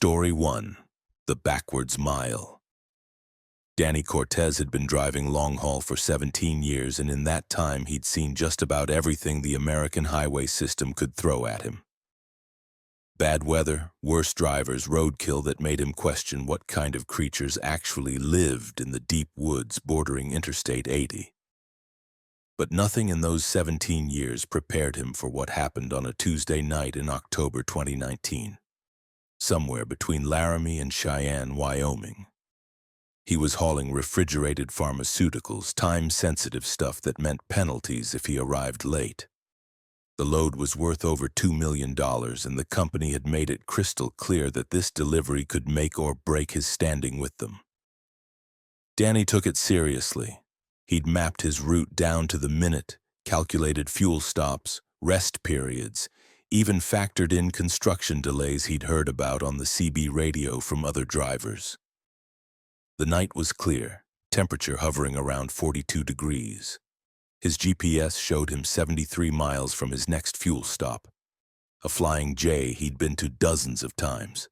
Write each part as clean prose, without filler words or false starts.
Story 1. The Backwards Mile. Danny Cortez had been driving long haul for 17 years, and in that time he'd seen just about everything the American highway system could throw at him. Bad weather, worse drivers, roadkill that made him question what kind of creatures actually lived in the deep woods bordering Interstate 80. But nothing in those 17 years prepared him for what happened on a Tuesday night in October 2019. Somewhere between Laramie and Cheyenne, Wyoming. He was hauling refrigerated pharmaceuticals, time-sensitive stuff that meant penalties if he arrived late. The load was worth over $2 million, and the company had made it crystal clear that this delivery could make or break his standing with them. Danny took it seriously. He'd mapped his route down to the minute, calculated fuel stops, rest periods, even factored in construction delays he'd heard about on the CB radio from other drivers. The night was clear, temperature hovering around 42 degrees. His GPS showed him 73 miles from his next fuel stop, a flying J he'd been to dozens of times.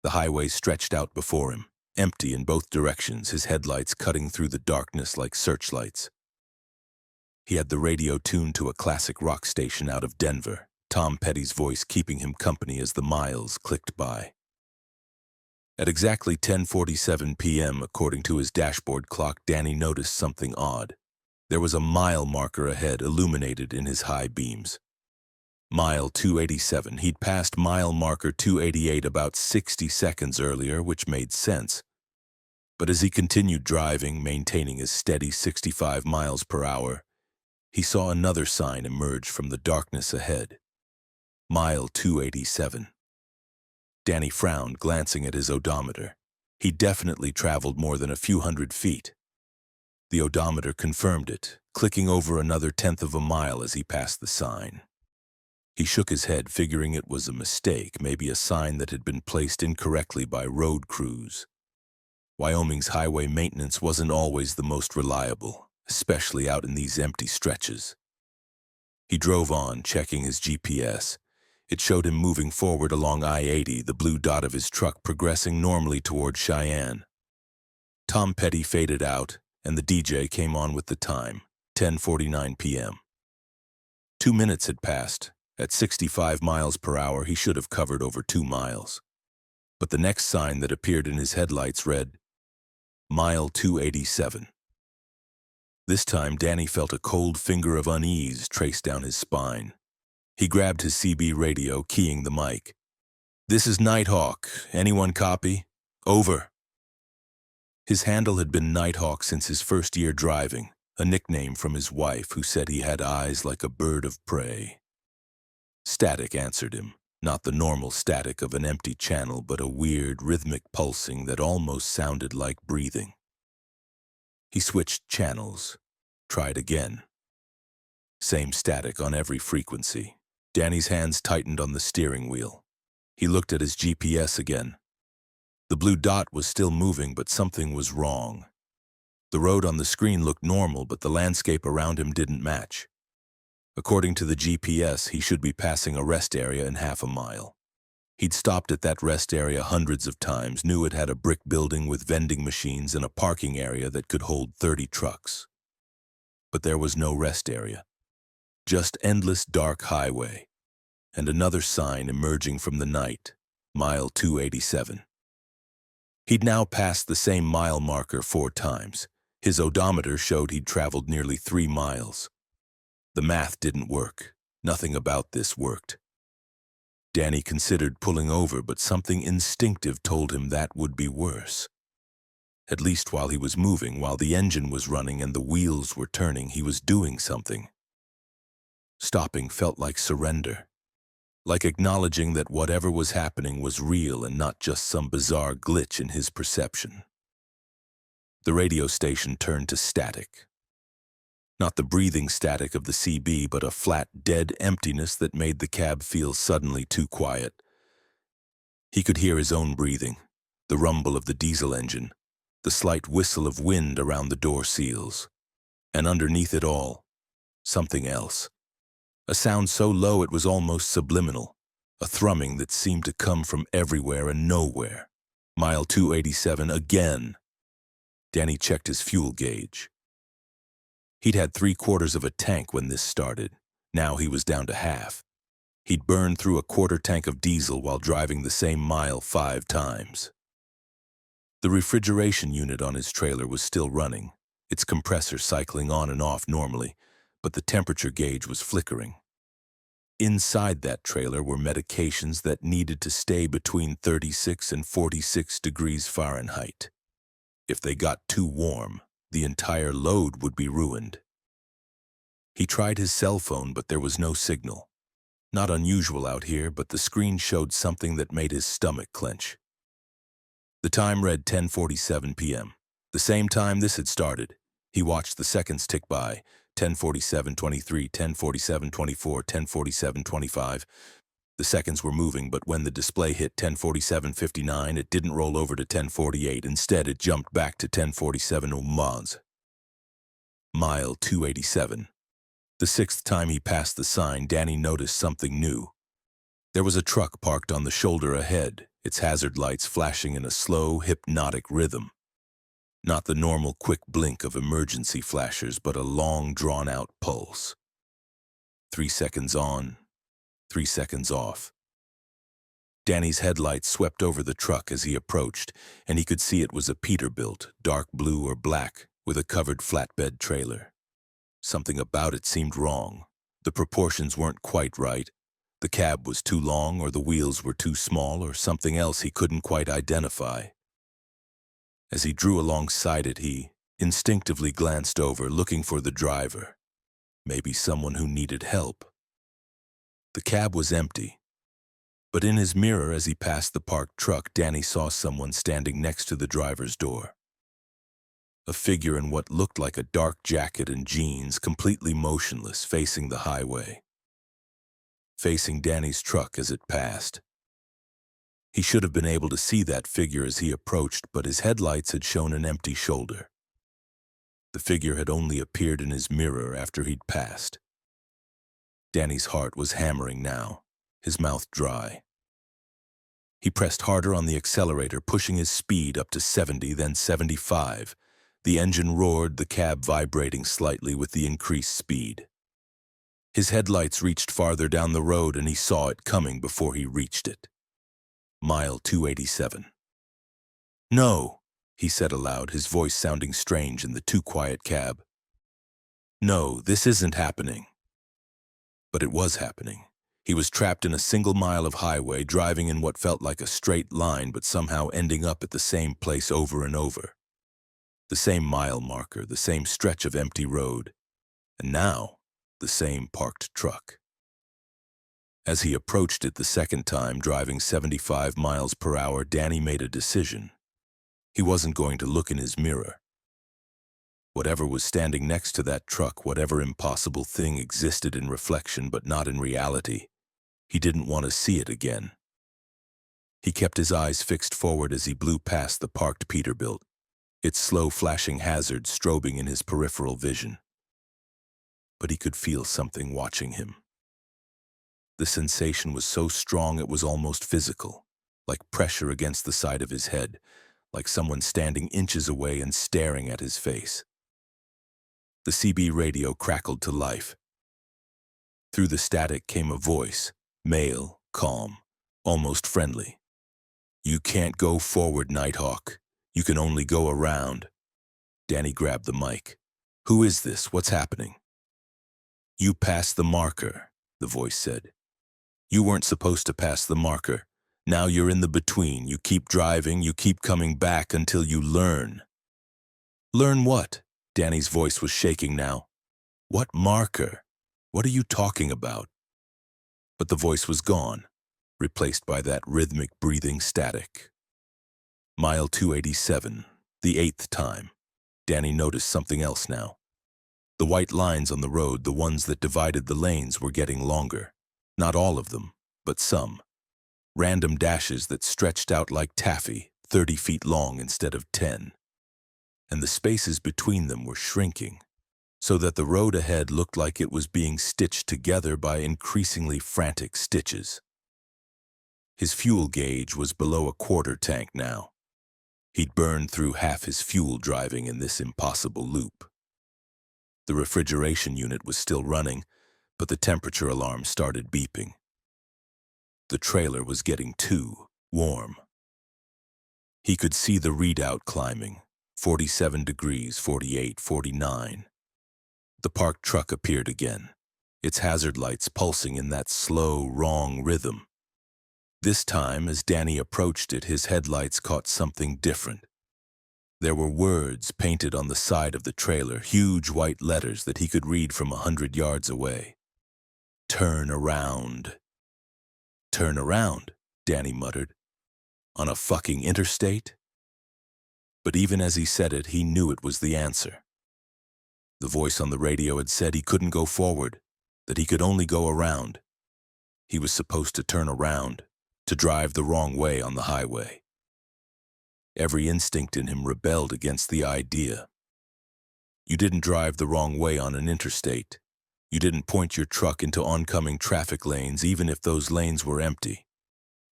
The highway stretched out before him, empty in both directions, his headlights cutting through the darkness like searchlights. He had the radio tuned to a classic rock station out of Denver, Tom Petty's voice keeping him company as the miles clicked by. At exactly 10:47 p.m., according to his dashboard clock, Danny noticed something odd. There was a mile marker ahead, illuminated in his high beams. Mile 287. He'd passed mile marker 288 about 60 seconds earlier, which made sense. But as he continued driving, maintaining his steady 65 miles per hour, he saw another sign emerge from the darkness ahead. Mile 287. Danny frowned, glancing at his odometer. He definitely traveled more than a few hundred feet. The odometer confirmed it, clicking over another tenth of a mile as he passed the sign. He shook his head, figuring it was a mistake, maybe a sign that had been placed incorrectly by road crews. Wyoming's highway maintenance wasn't always the most reliable, especially out in these empty stretches. He drove on, checking his GPS. It showed him moving forward along I-80, the blue dot of his truck progressing normally toward Cheyenne. Tom Petty faded out, and the DJ came on with the time, 10:49 p.m. 2 minutes had passed. At 65 miles per hour, he should have covered over 2 miles. But the next sign that appeared in his headlights read, Mile 287. This time, Danny felt a cold finger of unease trace down his spine. He grabbed his CB radio, keying the mic. "This is Nighthawk. Anyone copy? Over." His handle had been Nighthawk since his first year driving, a nickname from his wife who said he had eyes like a bird of prey. Static answered him, not the normal static of an empty channel, but a weird, rhythmic pulsing that almost sounded like breathing. He switched channels, tried again. Same static on every frequency. Danny's hands tightened on the steering wheel. He looked at his GPS again. The blue dot was still moving, but something was wrong. The road on the screen looked normal, but the landscape around him didn't match. According to the GPS, he should be passing a rest area in half a mile. He'd stopped at that rest area hundreds of times, knew it had a brick building with vending machines and a parking area that could hold 30 trucks. But there was no rest area. Just endless dark highway, and another sign emerging from the night, Mile 287. He'd now passed the same mile marker 4 times. His odometer showed he'd traveled nearly 3 miles. The math didn't work. Nothing about this worked. Danny considered pulling over, but something instinctive told him that would be worse. At least while he was moving, while the engine was running and the wheels were turning, he was doing something. Stopping felt like surrender, like acknowledging that whatever was happening was real and not just some bizarre glitch in his perception. The radio station turned to static. Not the breathing static of the CB, but a flat, dead emptiness that made the cab feel suddenly too quiet. He could hear his own breathing, the rumble of the diesel engine, the slight whistle of wind around the door seals. And underneath it all, something else. A sound so low it was almost subliminal, a thrumming that seemed to come from everywhere and nowhere. Mile 287 again. Danny checked his fuel gauge. He'd had 3/4 of a tank when this started. Now he was down to half. He'd burned through a quarter tank of diesel while driving the same mile 5 times. The refrigeration unit on his trailer was still running, its compressor cycling on and off normally, but the temperature gauge was flickering. Inside that trailer were medications that needed to stay between 36 and 46 degrees Fahrenheit. If they got too warm, the entire load would be ruined. He tried his cell phone, but there was no signal. Not unusual out here, but the screen showed something that made his stomach clench. The time read 10:47 p.m., the same time this had started. He watched the seconds tick by, 10:47:23, 10:47:24, 10:47:25. The seconds were moving, but when the display hit 10:47:59, it didn't roll over to 10:48. Instead, it jumped back to 10:47 miles. Mile 287. The 6th time he passed the sign, Danny noticed something new. There was a truck parked on the shoulder ahead, its hazard lights flashing in a slow, hypnotic rhythm. Not the normal quick blink of emergency flashers, but a long, drawn-out pulse. 3 seconds on, 3 seconds off. Danny's headlights swept over the truck as he approached, and he could see it was a Peterbilt, dark blue or black, with a covered flatbed trailer. Something about it seemed wrong. The proportions weren't quite right. The cab was too long, or the wheels were too small, or something else he couldn't quite identify. As he drew alongside it, he instinctively glanced over, looking for the driver. Maybe someone who needed help. The cab was empty. But in his mirror as he passed the parked truck, Danny saw someone standing next to the driver's door. A figure in what looked like a dark jacket and jeans, completely motionless, facing the highway. Facing Danny's truck as it passed. He should have been able to see that figure as he approached, but his headlights had shown an empty shoulder. The figure had only appeared in his mirror after he'd passed. Danny's heart was hammering now, his mouth dry. He pressed harder on the accelerator, pushing his speed up to 70, then 75. The engine roared, the cab vibrating slightly with the increased speed. His headlights reached farther down the road, and he saw it coming before he reached it. Mile 287. "No," he said aloud, his voice sounding strange in the too quiet cab. "No, this isn't happening." But it was happening. He was trapped in a single mile of highway, driving in what felt like a straight line, but somehow ending up at the same place over and over. The same mile marker, the same stretch of empty road, and now the same parked truck. As he approached it the second time, driving 75 miles per hour, Danny made a decision. He wasn't going to look in his mirror. Whatever was standing next to that truck, whatever impossible thing existed in reflection but not in reality, he didn't want to see it again. He kept his eyes fixed forward as he blew past the parked Peterbilt, its slow flashing hazard strobing in his peripheral vision. But he could feel something watching him. The sensation was so strong it was almost physical, like pressure against the side of his head, like someone standing inches away and staring at his face. The CB radio crackled to life. Through the static came a voice, male, calm, almost friendly. "You can't go forward, Nighthawk. You can only go around." Danny grabbed the mic. "Who is this? What's happening?" "You passed the marker," the voice said. "You weren't supposed to pass the marker. Now you're in the between. You keep driving, you keep coming back until you learn." "Learn what?" Danny's voice was shaking now. "What marker? What are you talking about?" But the voice was gone, replaced by that rhythmic breathing static. Mile 287, the 8th time. Danny noticed something else now. The white lines on the road, the ones that divided the lanes, were getting longer. Not all of them, but some. Random dashes that stretched out like taffy, 30 feet long instead of 10. And the spaces between them were shrinking, so that the road ahead looked like it was being stitched together by increasingly frantic stitches. His fuel gauge was below a quarter tank now. He'd burned through half his fuel driving in this impossible loop. The refrigeration unit was still running, but the temperature alarm started beeping. The trailer was getting too warm. He could see the readout climbing, 47 degrees, 48, 49. The parked truck appeared again, its hazard lights pulsing in that slow, wrong rhythm. This time, as Danny approached it, his headlights caught something different. There were words painted on the side of the trailer, huge white letters that he could read from 100 yards away. Turn around. Turn around, Danny muttered. On a fucking interstate? But even as he said it, he knew it was the answer. The voice on the radio had said he couldn't go forward, that he could only go around. He was supposed to turn around, to drive the wrong way on the highway. Every instinct in him rebelled against the idea. You didn't drive the wrong way on an interstate. You didn't point your truck into oncoming traffic lanes, even if those lanes were empty.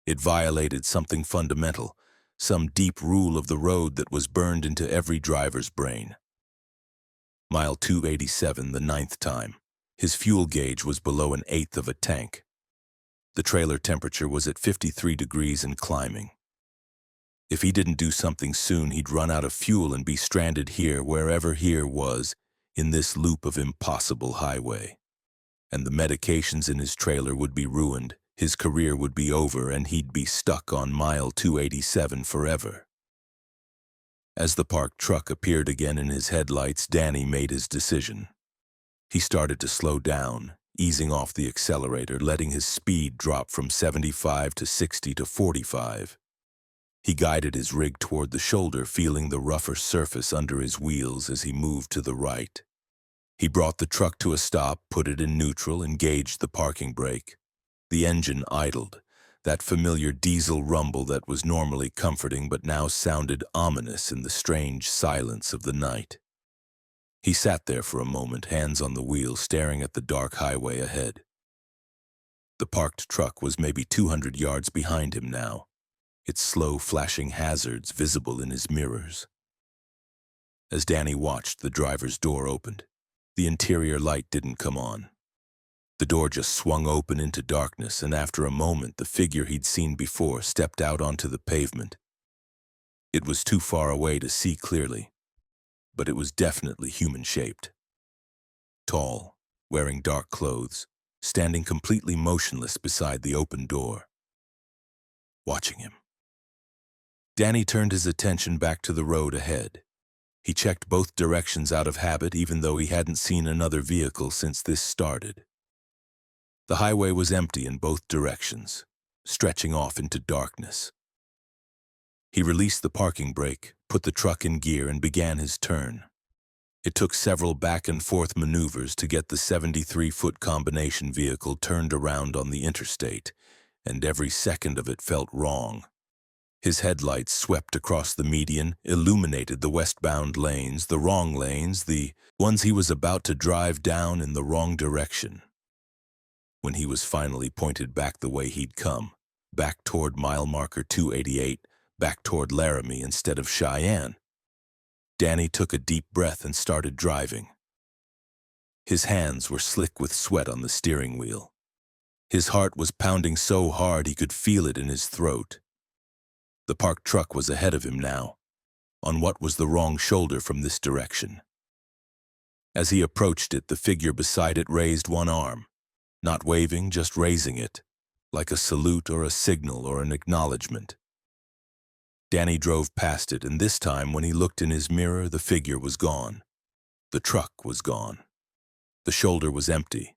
It violated something fundamental, some deep rule of the road that was burned into every driver's brain. Mile 287, the 9th time. His fuel gauge was below 1/8 of a tank. The trailer temperature was at 53 degrees and climbing. If he didn't do something soon, he'd run out of fuel and be stranded here, wherever here was, in this loop of impossible highway. And the medications in his trailer would be ruined, his career would be over, and he'd be stuck on mile 287 forever. As the parked truck appeared again in his headlights, Danny made his decision. He started to slow down, easing off the accelerator, letting his speed drop from 75 to 60 to 45. He guided his rig toward the shoulder, feeling the rougher surface under his wheels as he moved to the right. He brought the truck to a stop, put it in neutral, engaged the parking brake. The engine idled, that familiar diesel rumble that was normally comforting but now sounded ominous in the strange silence of the night. He sat there for a moment, hands on the wheel, staring at the dark highway ahead. The parked truck was maybe 200 yards behind him now, its slow flashing hazards visible in his mirrors. As Danny watched, the driver's door opened. The interior light didn't come on. The door just swung open into darkness, and after a moment, the figure he'd seen before stepped out onto the pavement. It was too far away to see clearly, but it was definitely human-shaped. Tall, wearing dark clothes, standing completely motionless beside the open door, watching him. Danny turned his attention back to the road ahead. He checked both directions out of habit, even though he hadn't seen another vehicle since this started. The highway was empty in both directions, stretching off into darkness. He released the parking brake, put the truck in gear, and began his turn. It took several back-and-forth maneuvers to get the 73-foot combination vehicle turned around on the interstate, and every second of it felt wrong. His headlights swept across the median, illuminated the westbound lanes, the wrong lanes, the ones he was about to drive down in the wrong direction. When he was finally pointed back the way he'd come, back toward mile marker 288, back toward Laramie instead of Cheyenne, Danny took a deep breath and started driving. His hands were slick with sweat on the steering wheel. His heart was pounding so hard he could feel it in his throat. The parked truck was ahead of him now, on what was the wrong shoulder from this direction. As he approached it, the figure beside it raised one arm, not waving, just raising it, like a salute or a signal or an acknowledgement. Danny drove past it, and this time, when he looked in his mirror, the figure was gone. The truck was gone. The shoulder was empty.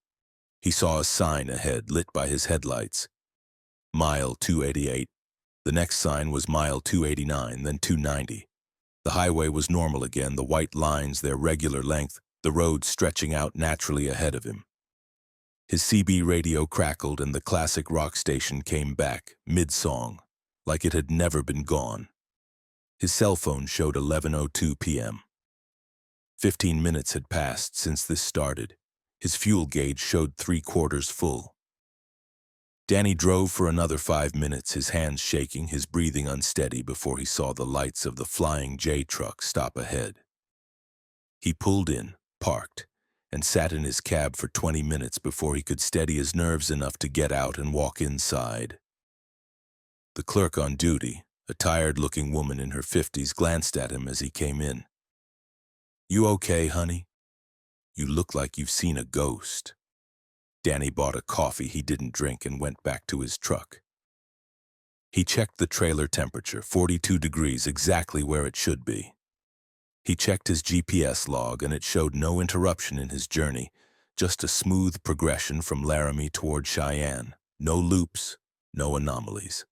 He saw a sign ahead, lit by his headlights. Mile 288. The next sign was mile 289, then 290. The highway was normal again, the white lines their regular length, the road stretching out naturally ahead of him. His CB radio crackled and the classic rock station came back, mid-song, like it had never been gone. His cell phone showed 11:02 p.m. 15 minutes had passed since this started. His fuel gauge showed 3/4 full. Danny drove for another 5 minutes, his hands shaking, his breathing unsteady, before he saw the lights of the Flying J truck stop ahead. He pulled in, parked, and sat in his cab for 20 minutes before he could steady his nerves enough to get out and walk inside. The clerk on duty, a tired-looking woman in her 50s, glanced at him as he came in. "You okay, honey? You look like you've seen a ghost." Danny bought a coffee he didn't drink and went back to his truck. He checked the trailer temperature, 42 degrees, exactly where it should be. He checked his GPS log, and it showed no interruption in his journey, just a smooth progression from Laramie toward Cheyenne. No loops, no anomalies.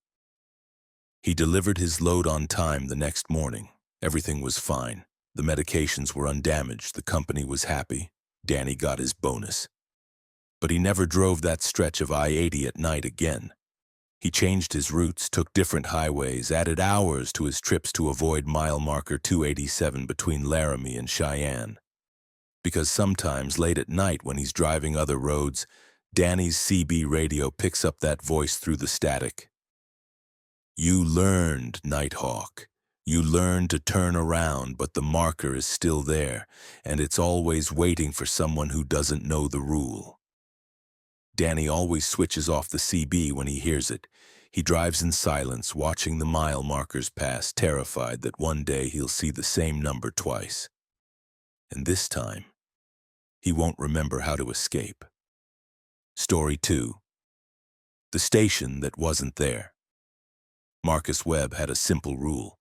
He delivered his load on time the next morning. Everything was fine. The medications were undamaged. The company was happy. Danny got his bonus. But he never drove that stretch of I-80 at night again. He changed his routes, took different highways, added hours to his trips to avoid mile marker 287 between Laramie and Cheyenne. Because sometimes, late at night when he's driving other roads, Danny's CB radio picks up that voice through the static. "You learned, Nighthawk. You learned to turn around, but the marker is still there, and it's always waiting for someone who doesn't know the rule." Danny always switches off the CB when he hears it. He drives in silence, watching the mile markers pass, terrified that one day he'll see the same number twice. And this time, he won't remember how to escape. Story 2. The station that wasn't there. Marcus Webb had a simple rule: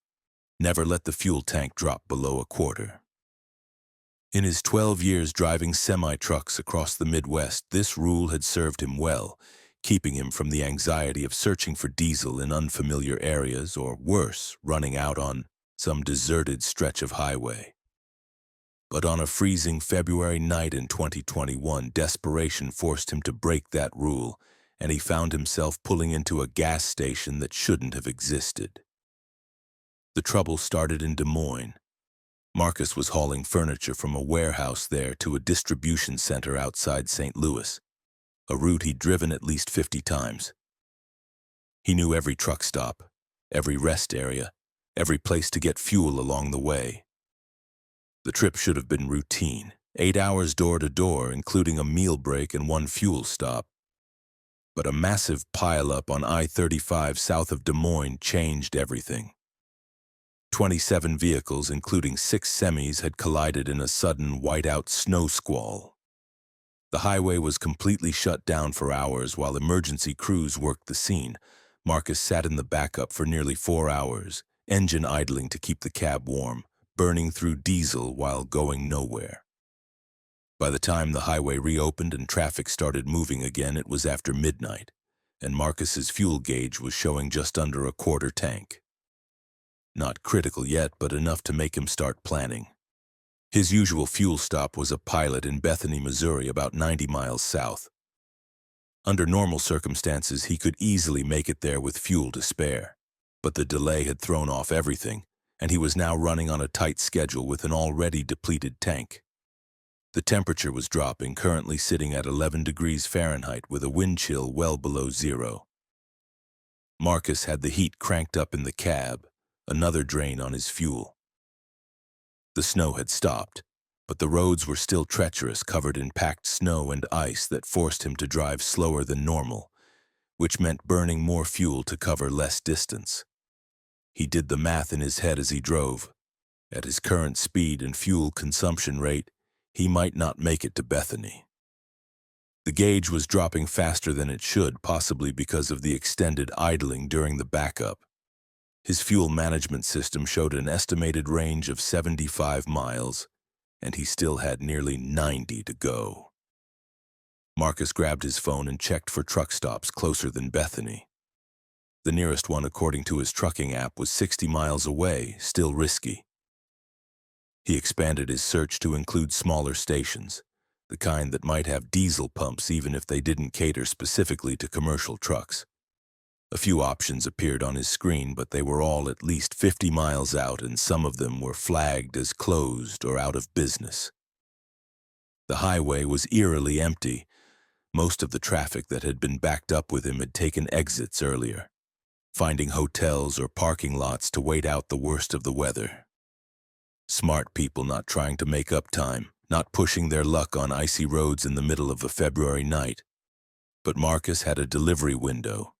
never let the fuel tank drop below a quarter. In his 12 years driving semi-trucks across the Midwest, this rule had served him well, keeping him from the anxiety of searching for diesel in unfamiliar areas, or worse, running out on some deserted stretch of highway. But on a freezing February night in 2021, desperation forced him to break that rule, and he found himself pulling into a gas station that shouldn't have existed. The trouble started in Des Moines. Marcus was hauling furniture from a warehouse there to a distribution center outside St. Louis, a route he'd driven at least 50 times. He knew every truck stop, every rest area, every place to get fuel along the way. The trip should have been routine, 8 hours door to door, including a meal break and one fuel stop. But a massive pileup on I-35 south of Des Moines changed everything. 27 vehicles, including 6 semis, had collided in a sudden whiteout snow squall. The highway was completely shut down for hours while emergency crews worked the scene. Marcus sat in the backup for nearly 4 hours, engine idling to keep the cab warm, burning through diesel while going nowhere. By the time the highway reopened and traffic started moving again, it was after midnight, and Marcus's fuel gauge was showing just under a quarter tank. Not critical yet, but enough to make him start planning. His usual fuel stop was a pilot in Bethany, Missouri, about 90 miles south. Under normal circumstances, he could easily make it there with fuel to spare. But the delay had thrown off everything, and he was now running on a tight schedule with an already depleted tank. The temperature was dropping, currently sitting at 11 degrees Fahrenheit with a wind chill well below zero. Marcus had the heat cranked up in the cab, another drain on his fuel. The snow had stopped, but the roads were still treacherous, covered in packed snow and ice that forced him to drive slower than normal, which meant burning more fuel to cover less distance. He did the math in his head as he drove. At his current speed and fuel consumption rate, he might not make it to Bethany. The gauge was dropping faster than it should, possibly because of the extended idling during the backup. His fuel management system showed an estimated range of 75 miles, and he still had nearly 90 to go. Marcus grabbed his phone and checked for truck stops closer than Bethany. The nearest one, according to his trucking app, was 60 miles away, still risky. He expanded his search to include smaller stations, the kind that might have diesel pumps even if they didn't cater specifically to commercial trucks. A few options appeared on his screen, but they were all at least 50 miles out, and some of them were flagged as closed or out of business. The highway was eerily empty, Most of the traffic that had been backed up with him had taken exits earlier, finding hotels or parking lots to wait out the worst of the weather. Smart people not trying to make up time, not pushing their luck on icy roads in the middle of a February night. But Marcus had a delivery window,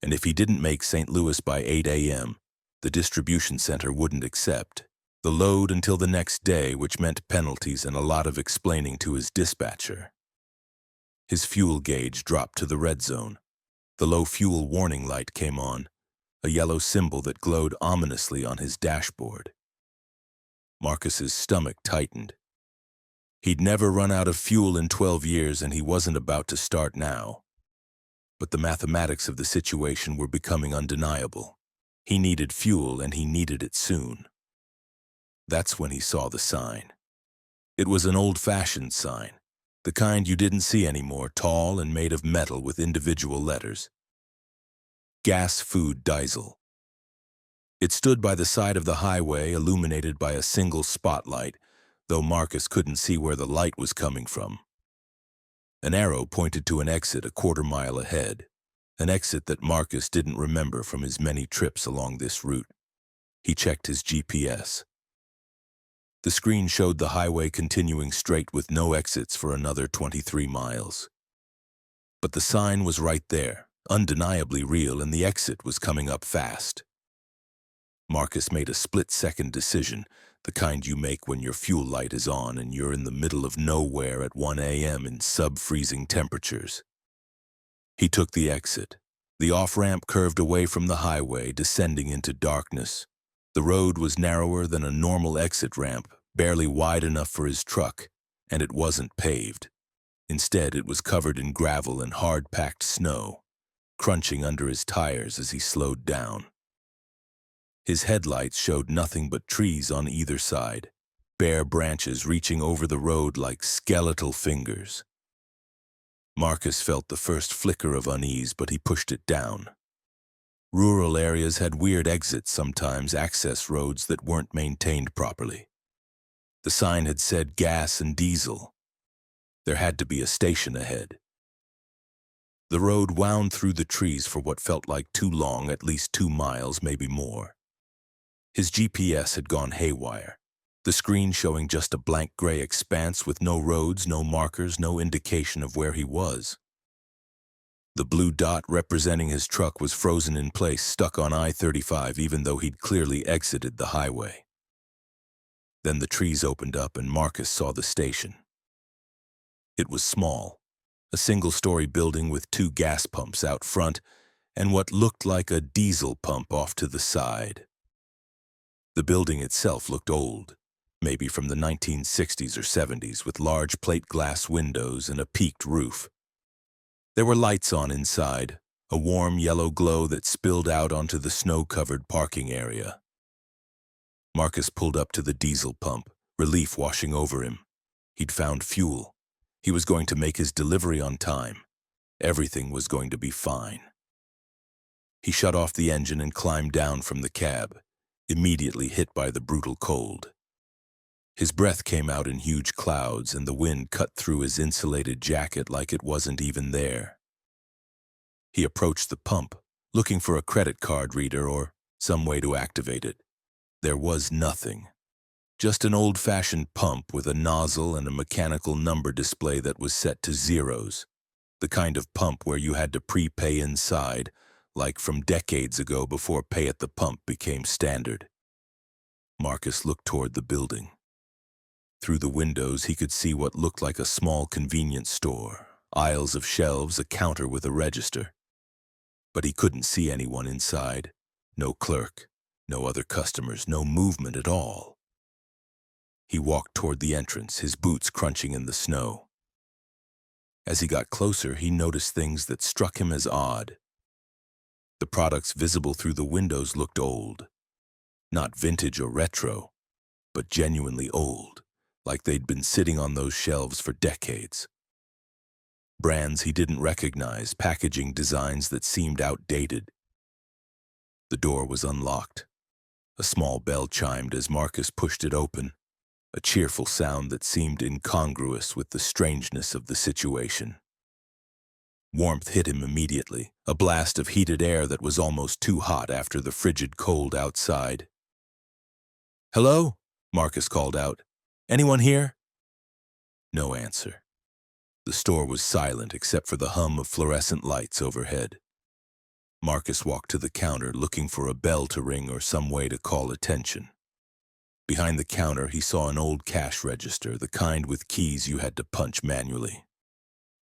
and if he didn't make St. Louis by 8 a.m., the distribution center wouldn't accept the load until the next day, which meant penalties and a lot of explaining to his dispatcher. His fuel gauge dropped to the red zone. The low fuel warning light came on, a yellow symbol that glowed ominously on his dashboard. Marcus's stomach tightened. He'd never run out of fuel in 12 years, and he wasn't about to start now. But the mathematics of the situation were becoming undeniable. He needed fuel, and he needed it soon. That's when he saw the sign. It was an old-fashioned sign, the kind you didn't see anymore, tall and made of metal with individual letters. Gas Food Diesel. It stood by the side of the highway, illuminated by a single spotlight, though Marcus couldn't see where the light was coming from. An arrow pointed to an exit a quarter-mile ahead, an exit that Marcus didn't remember from his many trips along this route. He checked his GPS. The screen showed the highway continuing straight with no exits for another 23 miles. But the sign was right there, undeniably real, and the exit was coming up fast. Marcus made a split-second decision, the kind you make when your fuel light is on and you're in the middle of nowhere at 1 a.m. in sub-freezing temperatures. He took the exit. The off-ramp curved away from the highway, descending into darkness. The road was narrower than a normal exit ramp, barely wide enough for his truck, and it wasn't paved. Instead, it was covered in gravel and hard-packed snow, crunching under his tires as he slowed down. His headlights showed nothing but trees on either side, bare branches reaching over the road like skeletal fingers. Marcus felt the first flicker of unease, but he pushed it down. Rural areas had weird exits, sometimes access roads that weren't maintained properly. The sign had said gas and diesel. There had to be a station ahead. The road wound through the trees for what felt like too long, at least 2 miles, maybe more. His GPS had gone haywire, the screen showing just a blank gray expanse with no roads, no markers, no indication of where he was. The blue dot representing his truck was frozen in place, stuck on I-35, even though he'd clearly exited the highway. Then the trees opened up and Marcus saw the station. It was small, a single-story building with 2 gas pumps out front and what looked like a diesel pump off to the side. The building itself looked old, maybe from the 1960s or 70s, with large plate glass windows and a peaked roof. There were lights on inside, a warm yellow glow that spilled out onto the snow-covered parking area. Marcus pulled up to the diesel pump, relief washing over him. He'd found fuel. He was going to make his delivery on time. Everything was going to be fine. He shut off the engine and climbed down from the cab, immediately hit by the brutal cold. His breath came out in huge clouds, and the wind cut through his insulated jacket like it wasn't even there. He approached the pump, looking for a credit card reader or some way to activate it. There was nothing. Just an old-fashioned pump with a nozzle and a mechanical number display that was set to zeros, the kind of pump where you had to prepay inside, like from decades ago before pay at the pump became standard. Marcus looked toward the building. Through the windows, he could see what looked like a small convenience store, aisles of shelves, a counter with a register. But he couldn't see anyone inside. No clerk, no other customers, no movement at all. He walked toward the entrance, his boots crunching in the snow. As he got closer, he noticed things that struck him as odd. The products visible through the windows looked old. Not vintage or retro, but genuinely old, like they'd been sitting on those shelves for decades. Brands he didn't recognize, packaging designs that seemed outdated. The door was unlocked. A small bell chimed as Marcus pushed it open, a cheerful sound that seemed incongruous with the strangeness of the situation. Warmth hit him immediately, a blast of heated air that was almost too hot after the frigid cold outside. "Hello?" Marcus called out. "Anyone here?" No answer. The store was silent except for the hum of fluorescent lights overhead. Marcus walked to the counter looking for a bell to ring or some way to call attention. Behind the counter, he saw an old cash register, the kind with keys you had to punch manually.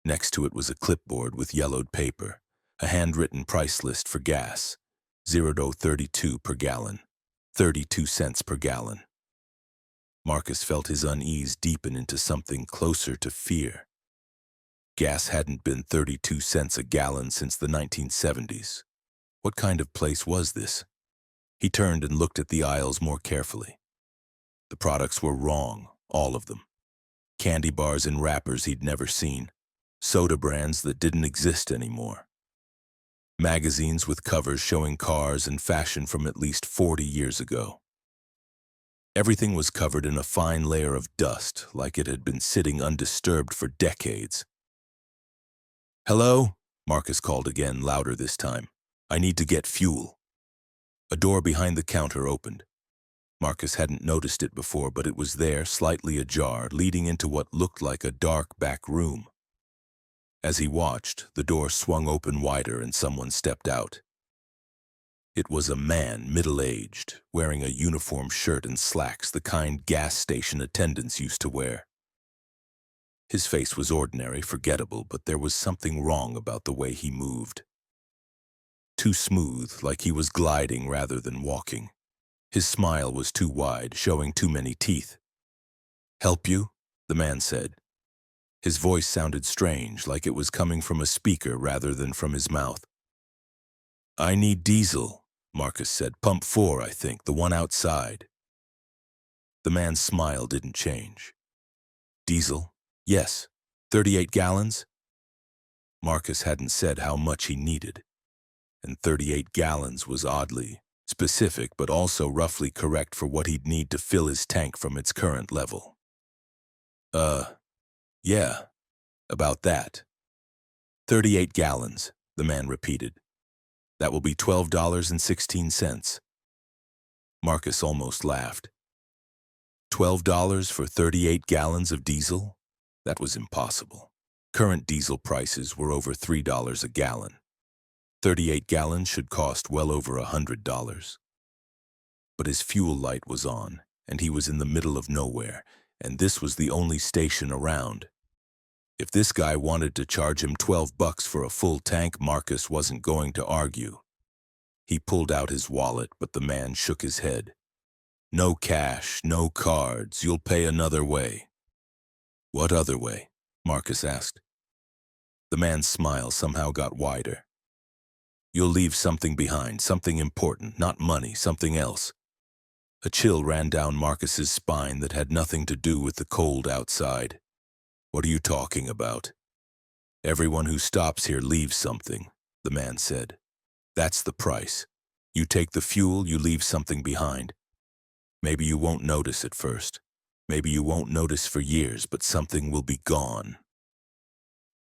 Next to it was a clipboard with yellowed paper, a handwritten price list for gas, 0.32 per gallon, 32 cents per gallon. Marcus felt his unease deepen into something closer to fear. Gas hadn't been 32 cents a gallon since the 1970s. What kind of place was this? He turned and looked at the aisles more carefully. The products were wrong, all of them. Candy bars in wrappers he'd never seen. Soda brands that didn't exist anymore. Magazines with covers showing cars and fashion from at least 40 years ago. Everything was covered in a fine layer of dust, like it had been sitting undisturbed for decades. "Hello?" Marcus called again, louder this time. "I need to get fuel." A door behind the counter opened. Marcus hadn't noticed it before, but it was there, slightly ajar, leading into what looked like a dark back room. As he watched, the door swung open wider and someone stepped out. It was a man, middle-aged, wearing a uniform shirt and slacks, the kind gas station attendants used to wear. His face was ordinary, forgettable, but there was something wrong about the way he moved. Too smooth, like he was gliding rather than walking. His smile was too wide, showing too many teeth. "Help you?" the man said. His voice sounded strange, like it was coming from a speaker rather than from his mouth. "I need diesel," Marcus said. "Pump 4, I think, the one outside." The man's smile didn't change. "Diesel? Yes. 38 gallons?" Marcus hadn't said how much he needed, and 38 gallons was oddly specific but also roughly correct for what he'd need to fill his tank from its current level. Yeah, about that." 38 gallons, the man repeated. "That will be $12.16. Marcus almost laughed. $12 for 38 gallons of diesel? That was impossible. Current diesel prices were over $3 a gallon. 38 gallons should cost well over $100. But his fuel light was on, and he was in the middle of nowhere, and this was the only station around. If this guy wanted to charge him $12 for a full tank, Marcus wasn't going to argue. He pulled out his wallet, but the man shook his head. "No cash, no cards, you'll pay another way." "What other way?" Marcus asked. The man's smile somehow got wider. "You'll leave something behind, something important, not money, something else." A chill ran down Marcus's spine that had nothing to do with the cold outside. "What are you talking about?" "Everyone who stops here leaves something," the man said. "That's the price. You take the fuel, you leave something behind. Maybe you won't notice at first. Maybe you won't notice for years, but something will be gone."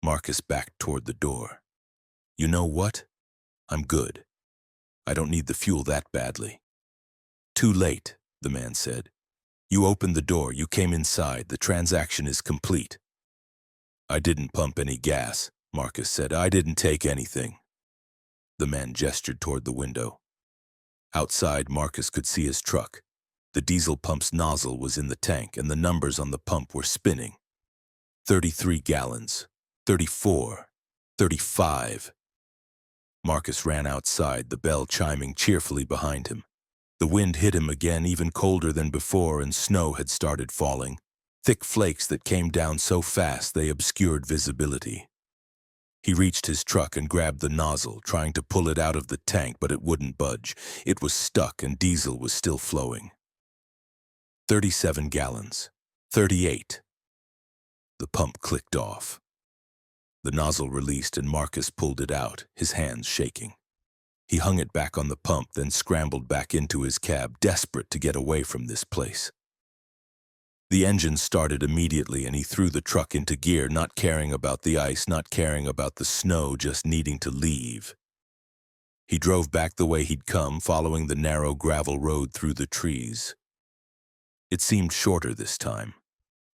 Marcus backed toward the door. "You know what? I'm good. I don't need the fuel that badly." "Too late," the man said. "You opened the door, you came inside, the transaction is complete." "I didn't pump any gas," Marcus said. "I didn't take anything." The man gestured toward the window. Outside, Marcus could see his truck. The diesel pump's nozzle was in the tank, and the numbers on the pump were spinning. 33 gallons, 34, 35. Marcus ran outside, the bell chiming cheerfully behind him. The wind hit him again, even colder than before, and snow had started falling. Thick flakes that came down so fast they obscured visibility. He reached his truck and grabbed the nozzle, trying to pull it out of the tank, but it wouldn't budge. It was stuck and diesel was still flowing. 37 gallons. 38. The pump clicked off. The nozzle released and Marcus pulled it out, his hands shaking. He hung it back on the pump, then scrambled back into his cab, desperate to get away from this place. The engine started immediately and he threw the truck into gear, not caring about the ice, not caring about the snow, just needing to leave. He drove back the way he'd come, following the narrow gravel road through the trees. It seemed shorter this time,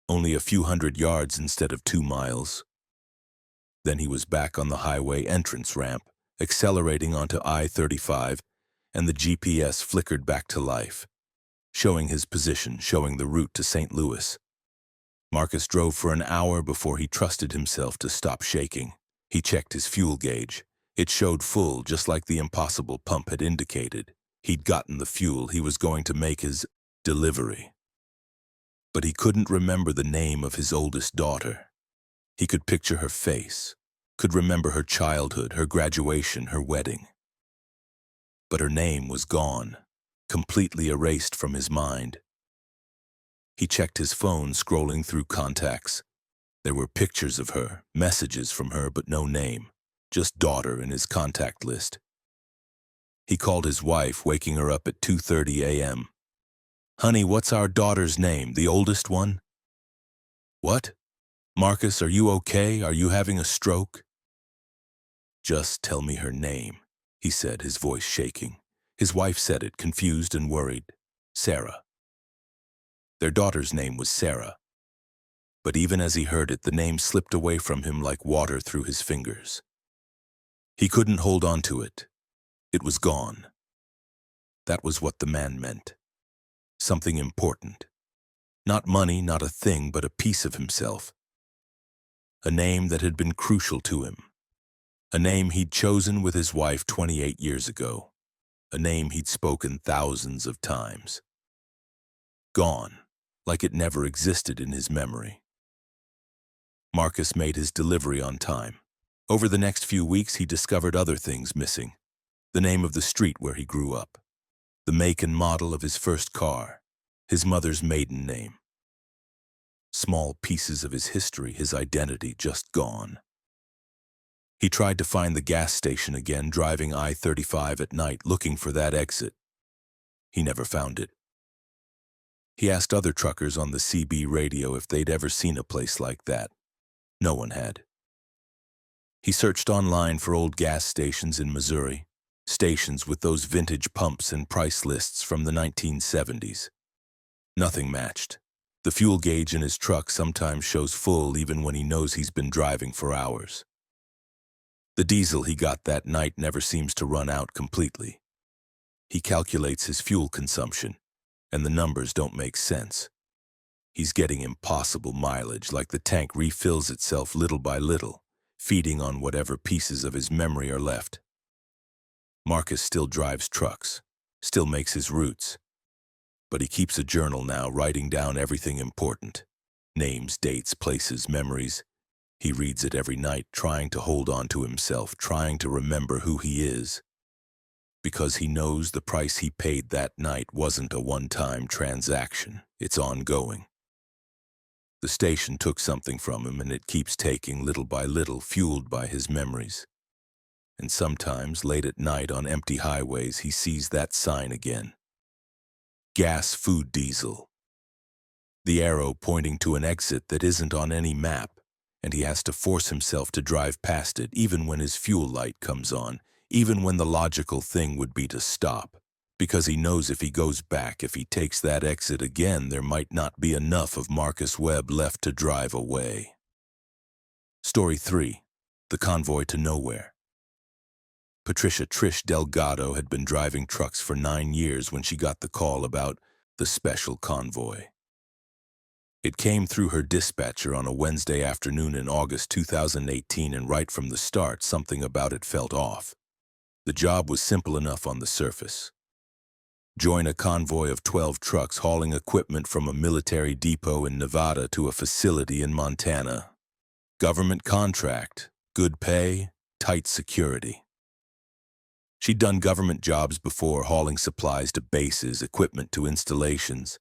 only a few hundred yards instead of 2 miles. Then he was back on the highway entrance ramp, accelerating onto I-35, and the GPS flickered back to life, showing his position, showing the route to St. Louis. Marcus drove for an hour before he trusted himself to stop shaking. He checked his fuel gauge. It showed full, just like the impossible pump had indicated. He'd gotten the fuel. He was going to make his delivery. But he couldn't remember the name of his oldest daughter. He could picture her face, could remember her childhood, her graduation, her wedding. But her name was gone, completely erased from his mind. He checked his phone, scrolling through contacts. There were pictures of her, messages from her, but no name, just daughter in his contact list. He called his wife, waking her up at 2:30 a.m. "Honey, what's our daughter's name, the oldest one?" "What? Marcus, are you okay? Are you having a stroke?" "Just tell me her name," he said, his voice shaking. His wife said it, confused and worried. "Sarah." Their daughter's name was Sarah. But even as he heard it, the name slipped away from him like water through his fingers. He couldn't hold on to it. It was gone. That was what the man meant. Something important. Not money, not a thing, but a piece of himself. A name that had been crucial to him. A name he'd chosen with his wife 28 years ago. A name he'd spoken thousands of times. Gone, like it never existed in his memory. Marcus made his delivery on time. Over the next few weeks, he discovered other things missing. The name of the street where he grew up. The make and model of his first car. His mother's maiden name. Small pieces of his history, his identity, just gone. He tried to find the gas station again, driving I-35 at night, looking for that exit. He never found it. He asked other truckers on the CB radio if they'd ever seen a place like that. No one had. He searched online for old gas stations in Missouri, stations with those vintage pumps and price lists from the 1970s. Nothing matched. The fuel gauge in his truck sometimes shows full even when he knows he's been driving for hours. The diesel he got that night never seems to run out completely. He calculates his fuel consumption, and the numbers don't make sense. He's getting impossible mileage, like the tank refills itself little by little, feeding on whatever pieces of his memory are left. Marcus still drives trucks, still makes his routes. But he keeps a journal now, writing down everything important. Names, dates, places, memories. He reads it every night, trying to hold on to himself, trying to remember who he is. Because he knows the price he paid that night wasn't a one-time transaction. It's ongoing. The station took something from him, and it keeps taking little by little, fueled by his memories. And sometimes, late at night on empty highways, he sees that sign again. Gas food diesel. The arrow pointing to an exit that isn't on any map, and he has to force himself to drive past it even when his fuel light comes on, even when the logical thing would be to stop, because he knows if he goes back, if he takes that exit again, there might not be enough of Marcus Webb left to drive away. Story 3. The Convoy to Nowhere. Patricia Trish Delgado had been driving trucks for 9 years when she got the call about the special convoy. It came through her dispatcher on a Wednesday afternoon in August 2018, and right from the start, something about it felt off. The job was simple enough on the surface. Join a convoy of 12 trucks hauling equipment from a military depot in Nevada to a facility in Montana. Government contract, good pay, tight security. She'd done government jobs before, hauling supplies to bases, equipment to installations.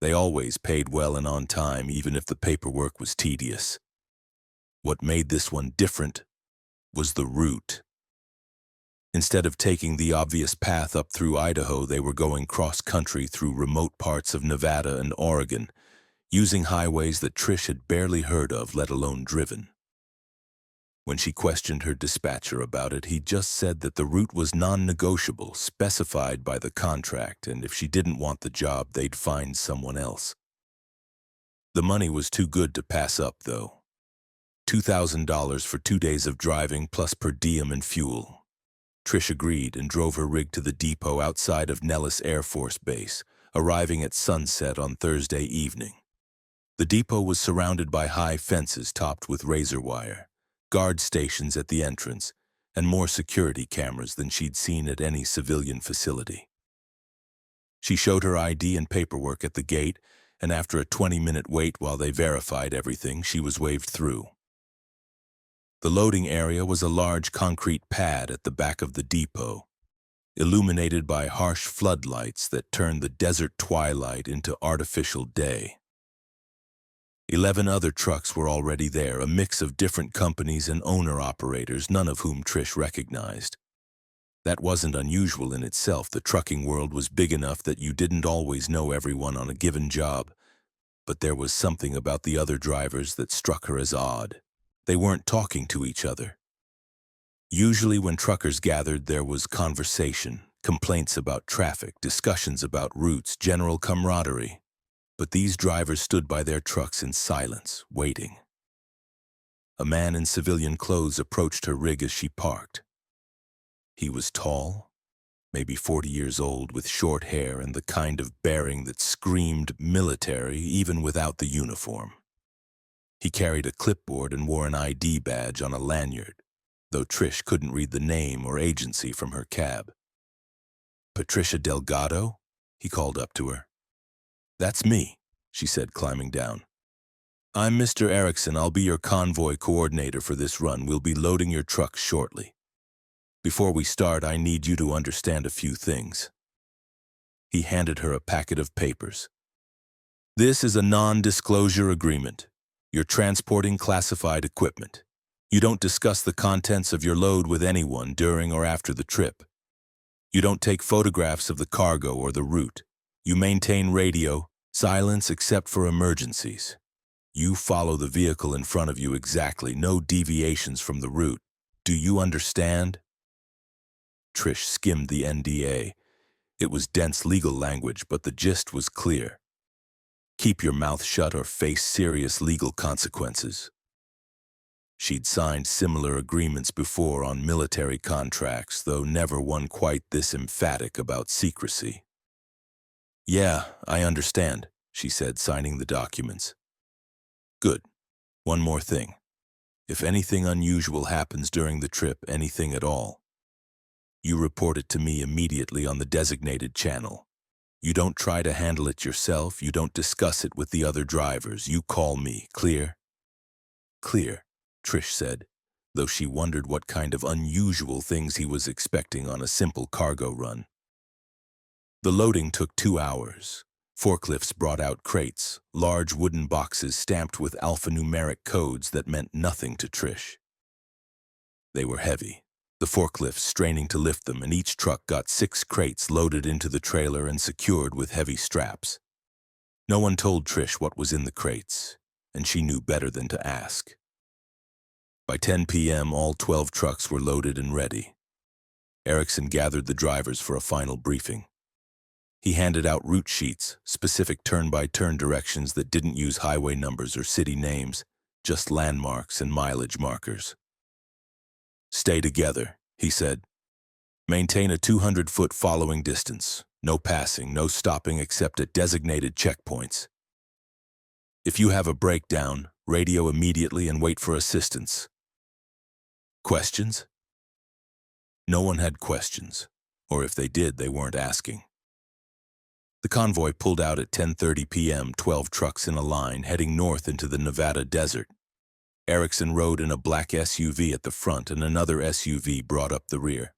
They always paid well and on time, even if the paperwork was tedious. What made this one different was the route. Instead of taking the obvious path up through Idaho, they were going cross-country through remote parts of Nevada and Oregon, using highways that Trish had barely heard of, let alone driven. When she questioned her dispatcher about it, he just said that the route was non-negotiable, specified by the contract, and if she didn't want the job, they'd find someone else. The money was too good to pass up, though. $2,000 for 2 days of driving plus per diem and fuel. Trish agreed and drove her rig to the depot outside of Nellis Air Force Base, arriving at sunset on Thursday evening. The depot was surrounded by high fences topped with razor wire, guard stations at the entrance, and more security cameras than she'd seen at any civilian facility. She showed her ID and paperwork at the gate, and after a 20-minute wait while they verified everything, she was waved through. The loading area was a large concrete pad at the back of the depot, illuminated by harsh floodlights that turned the desert twilight into artificial day. 11 other trucks were already there, a mix of different companies and owner-operators, none of whom Trish recognized. That wasn't unusual in itself. The trucking world was big enough that you didn't always know everyone on a given job. But there was something about the other drivers that struck her as odd. They weren't talking to each other. Usually when truckers gathered, there was conversation, complaints about traffic, discussions about routes, general camaraderie. But these drivers stood by their trucks in silence, waiting. A man in civilian clothes approached her rig as she parked. He was tall, maybe 40 years old, with short hair and the kind of bearing that screamed military even without the uniform. He carried a clipboard and wore an ID badge on a lanyard, though Trish couldn't read the name or agency from her cab. "Patricia Delgado?" he called up to her. "That's me," she said, climbing down. "I'm Mr. Erickson. I'll be your convoy coordinator for this run. We'll be loading your trucks shortly. Before we start, I need you to understand a few things." He handed her a packet of papers. "This is a non-disclosure agreement. You're transporting classified equipment. You don't discuss the contents of your load with anyone during or after the trip. You don't take photographs of the cargo or the route. You maintain radio, silence except for emergencies. You follow the vehicle in front of you exactly, no deviations from the route. Do you understand?" Trish skimmed the NDA. It was dense legal language, but the gist was clear. Keep your mouth shut or face serious legal consequences. She'd signed similar agreements before on military contracts, though never one quite this emphatic about secrecy. "Yeah, I understand," she said, signing the documents. "Good. One more thing. If anything unusual happens during the trip, anything at all, you report it to me immediately on the designated channel. You don't try to handle it yourself. You don't discuss it with the other drivers. You call me. Clear?" "Clear," Trish said, though she wondered what kind of unusual things he was expecting on a simple cargo run. The loading took 2 hours. Forklifts brought out crates, large wooden boxes stamped with alphanumeric codes that meant nothing to Trish. They were heavy, the forklifts straining to lift them, and each truck got 6 crates loaded into the trailer and secured with heavy straps. No one told Trish what was in the crates, and she knew better than to ask. By 10 p.m., all 12 trucks were loaded and ready. Erickson gathered the drivers for a final briefing. He handed out route sheets, specific turn-by-turn directions that didn't use highway numbers or city names, just landmarks and mileage markers. "Stay together," he said. "Maintain a 200-foot following distance. No passing, no stopping except at designated checkpoints. If you have a breakdown, radio immediately and wait for assistance." Questions? No one had questions, or if they did, they weren't asking. The convoy pulled out at 10:30 p.m., 12 trucks in a line, heading north into the Nevada desert. Erickson rode in a black SUV at the front, and another SUV brought up the rear.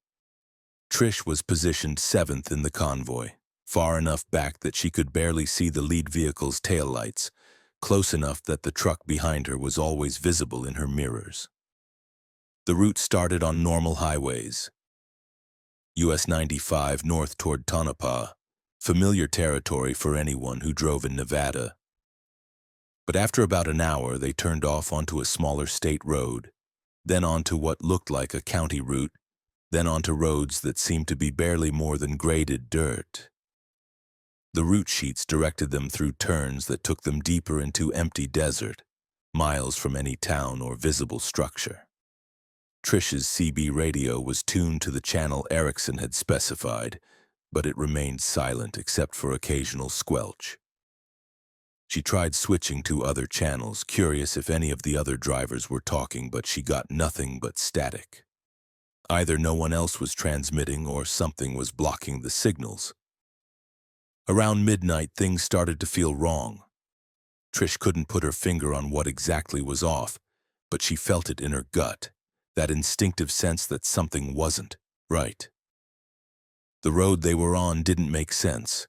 Trish was positioned 7th in the convoy, far enough back that she could barely see the lead vehicle's taillights, close enough that the truck behind her was always visible in her mirrors. The route started on normal highways. US 95 north toward Tonopah, familiar territory for anyone who drove in Nevada. But after about an hour, they turned off onto a smaller state road, then onto what looked like a county route, then onto roads that seemed to be barely more than graded dirt. The route sheets directed them through turns that took them deeper into empty desert, miles from any town or visible structure. Trish's CB radio was tuned to the channel Erickson had specified, but it remained silent except for occasional squelch. She tried switching to other channels, curious if any of the other drivers were talking, but she got nothing but static. Either no one else was transmitting or something was blocking the signals. Around midnight, things started to feel wrong. Trish couldn't put her finger on what exactly was off, but she felt it in her gut, that instinctive sense that something wasn't right. The road they were on didn't make sense.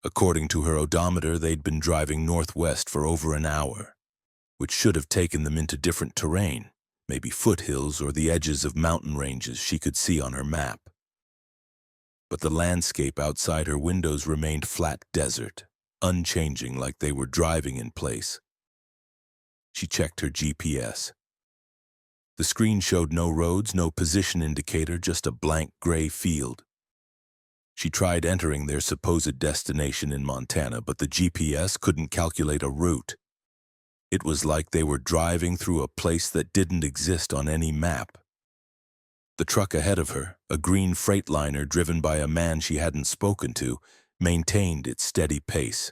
According to her odometer, they'd been driving northwest for over an hour, which should have taken them into different terrain, maybe foothills or the edges of mountain ranges she could see on her map. But the landscape outside her windows remained flat desert, unchanging, like they were driving in place. She checked her GPS. The screen showed no roads, no position indicator, just a blank gray field. She tried entering their supposed destination in Montana, but the GPS couldn't calculate a route. It was like they were driving through a place that didn't exist on any map. The truck ahead of her, a green freightliner driven by a man she hadn't spoken to, maintained its steady pace.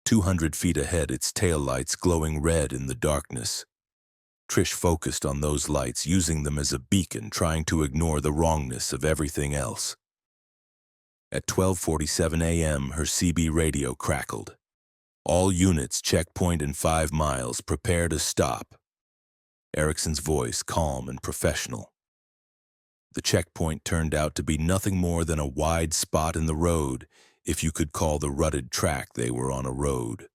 200 feet ahead, its taillights glowing red in the darkness. Trish focused on those lights, using them as a beacon, trying to ignore the wrongness of everything else. At 12:47 a.m., her CB radio crackled. All units, checkpoint in 5 miles, prepare to stop. Erickson's voice, calm and professional. The checkpoint turned out to be nothing more than a wide spot in the road, if you could call the rutted track they were on a road.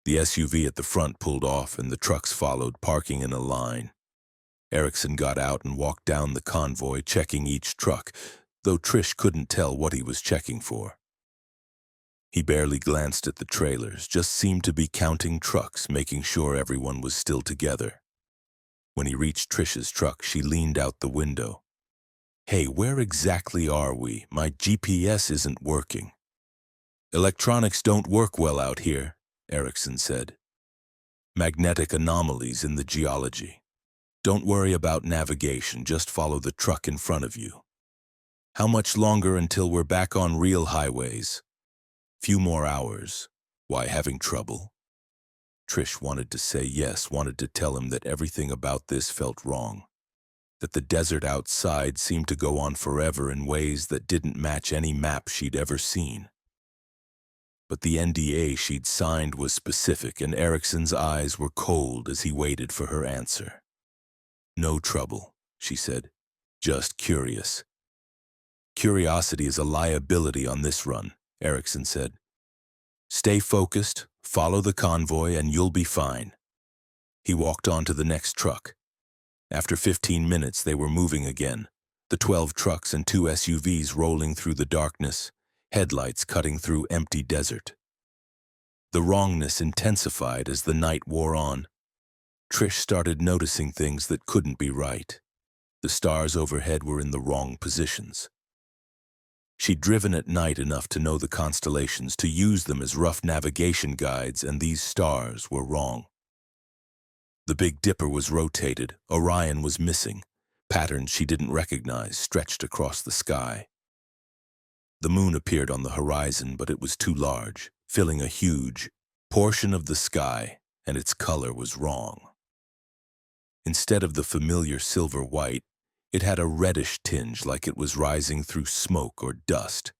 The SUV at the front pulled off and the trucks followed, parking in a line. Erickson got out and walked down the convoy, checking each truck, though Trish couldn't tell what he was checking for. He barely glanced at the trailers, just seemed to be counting trucks, making sure everyone was still together. When he reached Trish's truck, she leaned out the window. "Hey, where exactly are we? My GPS isn't working." "Electronics don't work well out here," Erickson said. "Magnetic anomalies in the geology. Don't worry about navigation, just follow the truck in front of you." "How much longer until we're back on real highways?" "Few more hours." "Why, having trouble?" Trish wanted to say yes, wanted to tell him that everything about this felt wrong, that the desert outside seemed to go on forever in ways that didn't match any map she'd ever seen. But the NDA she'd signed was specific, and Erickson's eyes were cold as he waited for her answer. "No trouble," she said. "Just curious." "Curiosity is a liability on this run," Erickson said. "Stay focused, follow the convoy, and you'll be fine." He walked on to the next truck. After 15 minutes, they were moving again, the 12 trucks and 2 SUVs rolling through the darkness, headlights cutting through empty desert. The wrongness intensified as the night wore on. Trish started noticing things that couldn't be right. The stars overhead were in the wrong positions. She'd driven at night enough to know the constellations, to use them as rough navigation guides, and these stars were wrong. The Big Dipper was rotated, Orion was missing. Patterns she didn't recognize stretched across the sky. The moon appeared on the horizon, but it was too large, filling a huge portion of the sky, and its color was wrong. Instead of the familiar silver-white, it had a reddish tinge, like it was rising through smoke or dust.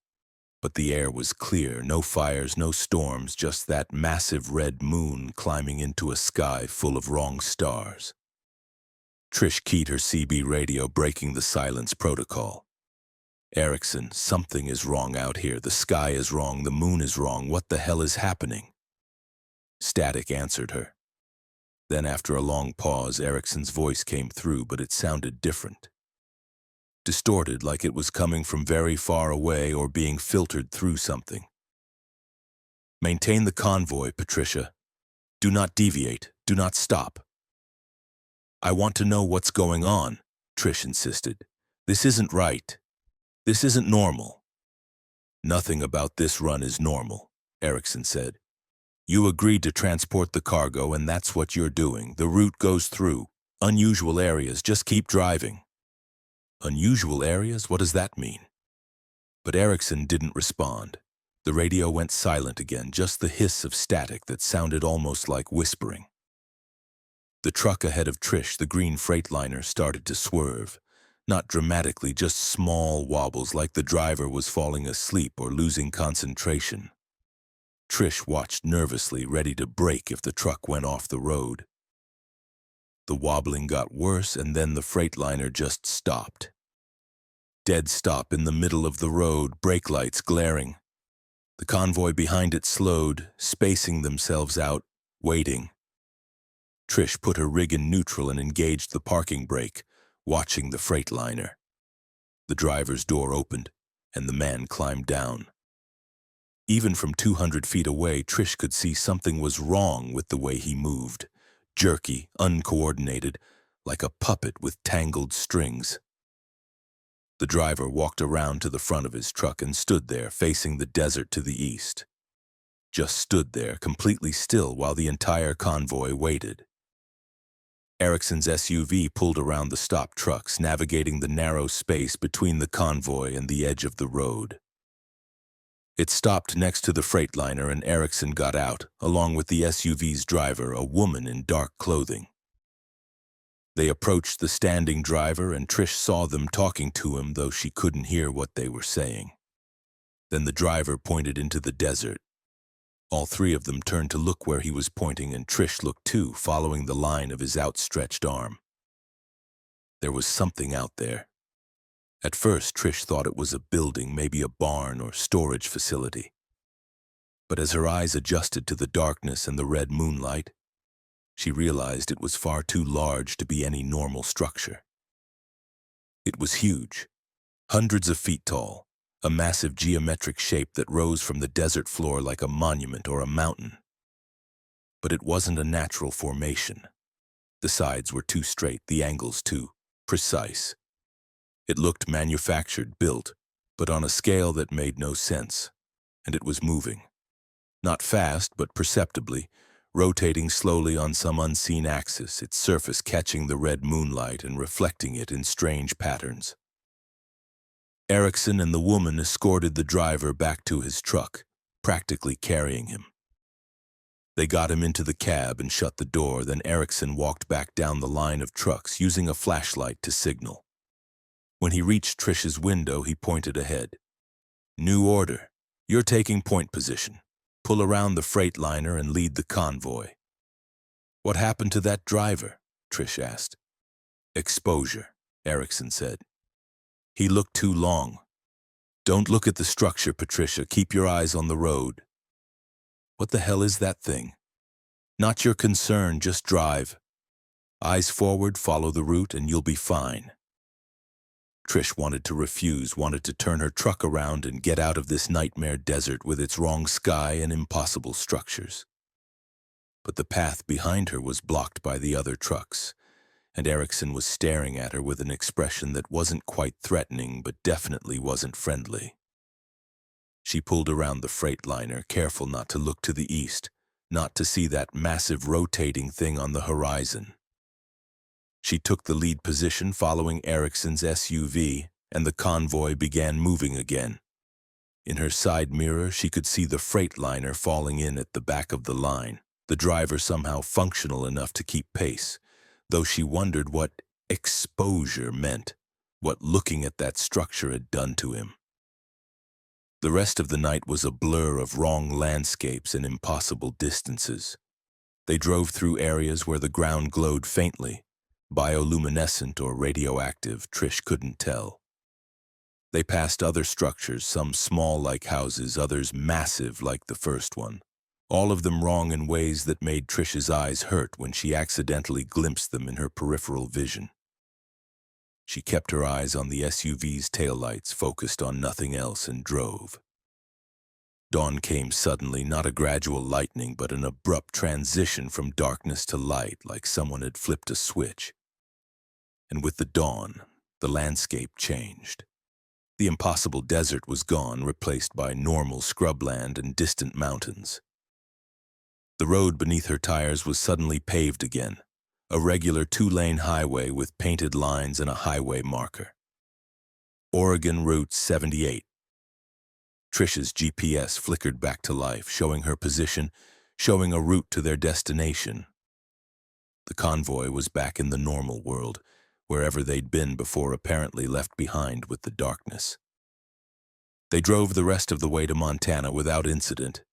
But the air was clear, no fires, no storms, just that massive red moon climbing into a sky full of wrong stars. Trish keyed her CB radio, breaking the silence protocol. "Erickson, something is wrong out here. The sky is wrong, the moon is wrong. What the hell is happening?" Static answered her. Then, after a long pause, Erickson's voice came through, but it sounded different. Distorted, like it was coming from very far away or being filtered through something. "Maintain the convoy, Patricia. Do not deviate. Do not stop. I want to know what's going on, Trish insisted. This isn't right. This isn't normal. Nothing about this run is normal, Erickson said. You agreed to transport the cargo, and that's what you're doing. The route goes through unusual areas. Just keep driving. Unusual areas? What does that mean? But Erickson didn't respond. The radio went silent again, just the hiss of static that sounded almost like whispering. The truck ahead of Trish, the green Freightliner, started to swerve. Not dramatically, just small wobbles like the driver was falling asleep or losing concentration. Trish watched nervously, ready to brake if the truck went off the road. The wobbling got worse, and then the Freightliner just stopped. Dead stop in the middle of the road, brake lights glaring. The convoy behind it slowed, spacing themselves out, waiting. Trish put her rig in neutral and engaged the parking brake, watching the Freightliner. The driver's door opened, and the man climbed down. Even from 200 feet away, Trish could see something was wrong with the way he moved. Jerky, uncoordinated, like a puppet with tangled strings. The driver walked around to the front of his truck and stood there, facing the desert to the east. Just stood there, completely still, while the entire convoy waited. Erickson's SUV pulled around the stopped trucks, navigating the narrow space between the convoy and the edge of the road. It stopped next to the Freightliner, and Erickson got out, along with the SUV's driver, a woman in dark clothing. They approached the standing driver, and Trish saw them talking to him, though she couldn't hear what they were saying. Then the driver pointed into the desert. All three of them turned to look where he was pointing, and Trish looked too, following the line of his outstretched arm. There was something out there. At first, Trish thought it was a building, maybe a barn or storage facility. But as her eyes adjusted to the darkness and the red moonlight, she realized it was far too large to be any normal structure. It was huge, hundreds of feet tall, a massive geometric shape that rose from the desert floor like a monument or a mountain. But it wasn't a natural formation. The sides were too straight, the angles too precise. It looked manufactured, built, but on a scale that made no sense. And it was moving. Not fast, but perceptibly, rotating slowly on some unseen axis, its surface catching the red moonlight and reflecting it in strange patterns. Erickson and the woman escorted the driver back to his truck, practically carrying him. They got him into the cab and shut the door, then Erickson walked back down the line of trucks, using a flashlight to signal. When he reached Trish's window, he pointed ahead. New order. You're taking point position. Pull around the Freightliner and lead the convoy. What happened to that driver? Trish asked. Exposure, Erickson said. He looked too long. Don't look at the structure, Patricia. Keep your eyes on the road. What the hell is that thing? Not your concern, just drive. Eyes forward, follow the route, and you'll be fine. Trish wanted to refuse, wanted to turn her truck around and get out of this nightmare desert with its wrong sky and impossible structures. But the path behind her was blocked by the other trucks, and Erickson was staring at her with an expression that wasn't quite threatening but definitely wasn't friendly. She pulled around the Freightliner, careful not to look to the east, not to see that massive rotating thing on the horizon. She took the lead position following Erickson's SUV, and the convoy began moving again. In her side mirror, she could see the Freightliner falling in at the back of the line, the driver somehow functional enough to keep pace, though she wondered what exposure meant, what looking at that structure had done to him. The rest of the night was a blur of wrong landscapes and impossible distances. They drove through areas where the ground glowed faintly, bioluminescent or radioactive, Trish couldn't tell. They passed other structures, some small like houses, others massive like the first one, all of them wrong in ways that made Trish's eyes hurt when she accidentally glimpsed them in her peripheral vision. She kept her eyes on the SUV's taillights, focused on nothing else, and drove. Dawn came suddenly, not a gradual lightning, but an abrupt transition from darkness to light, like someone had flipped a switch. And with the dawn, the landscape changed. The impossible desert was gone, replaced by normal scrubland and distant mountains. The road beneath her tires was suddenly paved again, a regular two-lane highway with painted lines and a highway marker. Oregon Route 78. Trish's GPS flickered back to life, showing her position, showing a route to their destination. The convoy was back in the normal world, wherever they'd been before, apparently left behind with the darkness. They drove the rest of the way to Montana without incident,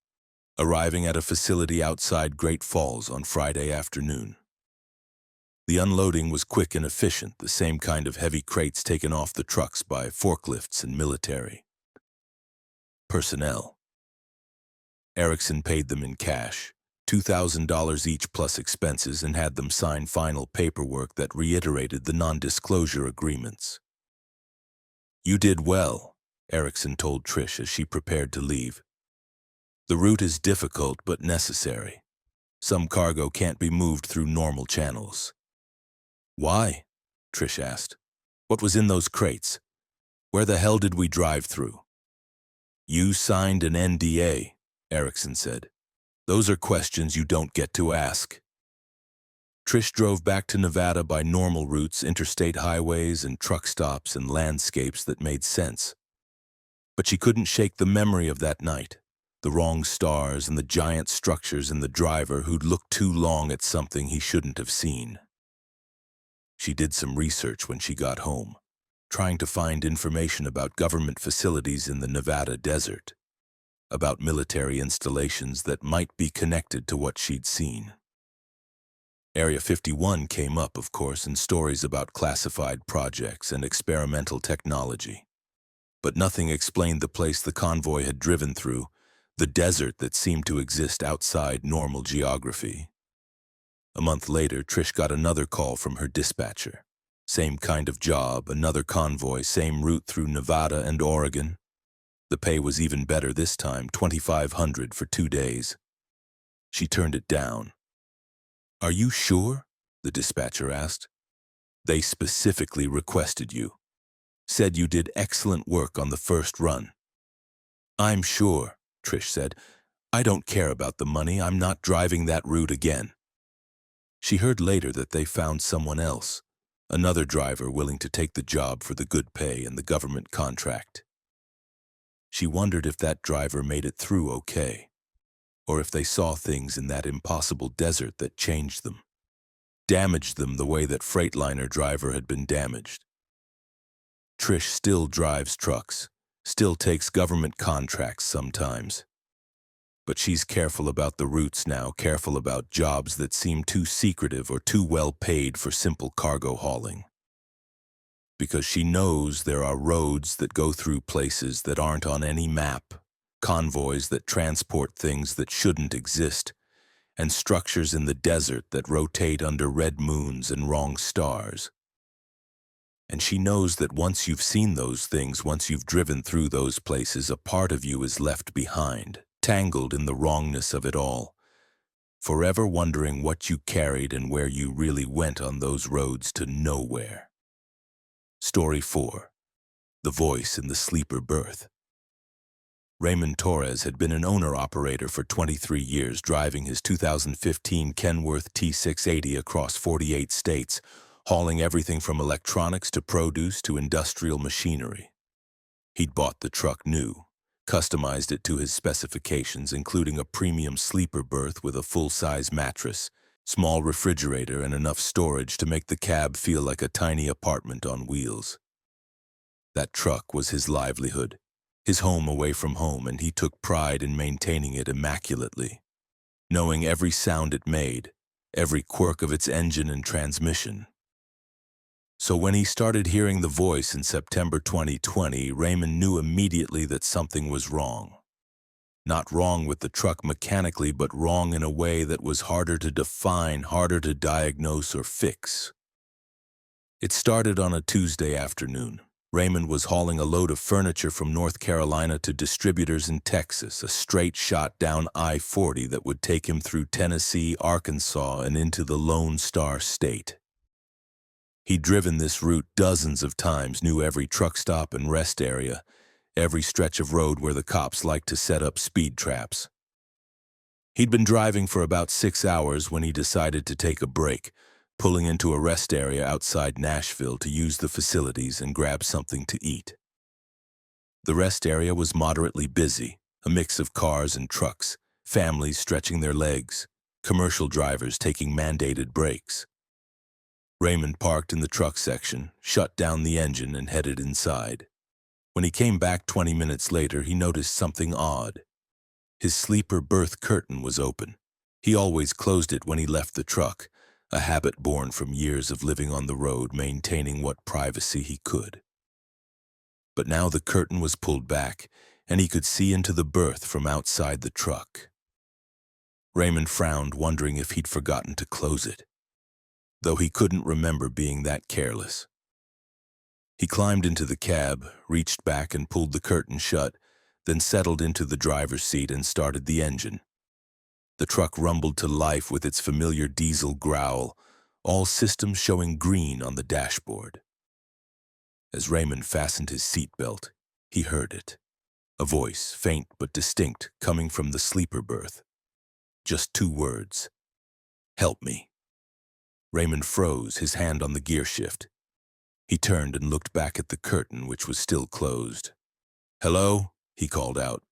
arriving at a facility outside Great Falls on Friday afternoon. The unloading was quick and efficient, the same kind of heavy crates taken off the trucks by forklifts and military personnel. Erickson paid them in cash, $2,000 each plus expenses, and had them sign final paperwork that reiterated the non-disclosure agreements. "You did well," Erickson told Trish as she prepared to leave. "The route is difficult but necessary. Some cargo can't be moved through normal channels." "Why?" Trish asked. "What was in those crates? Where the hell did we drive through?" "You signed an NDA," Erickson said. "Those are questions you don't get to ask." Trish drove back to Nevada by normal routes, interstate highways and truck stops and landscapes that made sense. But she couldn't shake the memory of that night, the wrong stars and the giant structures and the driver who'd looked too long at something he shouldn't have seen. She did some research when she got home, trying to find information about government facilities in the Nevada desert, about military installations that might be connected to what she'd seen. Area 51 came up, of course, in stories about classified projects and experimental technology. But nothing explained the place the convoy had driven through, the desert that seemed to exist outside normal geography. A month later, Trish got another call from her dispatcher. Same kind of job, another convoy, same route through Nevada and Oregon. The pay was even better this time, $2,500 for 2 days. She turned it down. "Are you sure?" the dispatcher asked. "They specifically requested you. Said you did excellent work on the first run." "I'm sure," Trish said. "I don't care about the money. I'm not driving that route again." She heard later that they found someone else, another driver willing to take the job for the good pay and the government contract. She wondered if that driver made it through okay, or if they saw things in that impossible desert that changed them, damaged them the way that Freightliner driver had been damaged. Trish still drives trucks, still takes government contracts sometimes. But she's careful about the routes now, careful about jobs that seem too secretive or too well paid for simple cargo hauling. Because she knows there are roads that go through places that aren't on any map, convoys that transport things that shouldn't exist, and structures in the desert that rotate under red moons and wrong stars. And she knows that once you've seen those things, once you've driven through those places, a part of you is left behind, tangled in the wrongness of it all, forever wondering what you carried and where you really went on those roads to nowhere. Story 4. The Voice in the Sleeper Berth. Raymond Torres had been an owner-operator for 23 years, driving his 2015 Kenworth T680 across 48 states, hauling everything from electronics to produce to industrial machinery. He'd bought the truck new, customized it to his specifications, including a premium sleeper berth with a full-size mattress, small refrigerator, and enough storage to make the cab feel like a tiny apartment on wheels. That truck was his livelihood, his home away from home, and he took pride in maintaining it immaculately, knowing every sound it made, every quirk of its engine and transmission. So when he started hearing the voice in September 2020, Raymond knew immediately that something was wrong. Not wrong with the truck mechanically, but wrong in a way that was harder to define, harder to diagnose or fix. It started on a Tuesday afternoon. Raymond was hauling a load of furniture from North Carolina to distributors in Texas, a straight shot down I-40 that would take him through Tennessee, Arkansas, and into the Lone Star State. He'd driven this route dozens of times, knew every truck stop and rest area, every stretch of road where the cops liked to set up speed traps. He'd been driving for about 6 hours when he decided to take a break, pulling into a rest area outside Nashville to use the facilities and grab something to eat. The rest area was moderately busy, a mix of cars and trucks, families stretching their legs, commercial drivers taking mandated breaks. Raymond parked in the truck section, shut down the engine, and headed inside. When he came back 20 minutes later, he noticed something odd. His sleeper berth curtain was open. He always closed it when he left the truck, a habit born from years of living on the road, maintaining what privacy he could. But now the curtain was pulled back, and he could see into the berth from outside the truck. Raymond frowned, wondering if he'd forgotten to close it, though he couldn't remember being that careless. He climbed into the cab, reached back and pulled the curtain shut, then settled into the driver's seat and started the engine. The truck rumbled to life with its familiar diesel growl, all systems showing green on the dashboard. As Raymond fastened his seatbelt, he heard it. A voice, faint but distinct, coming from the sleeper berth. Just 2 words. "Help me." Raymond froze, his hand on the gear shift. He turned and looked back at the curtain, which was still closed. "Hello?" he called out.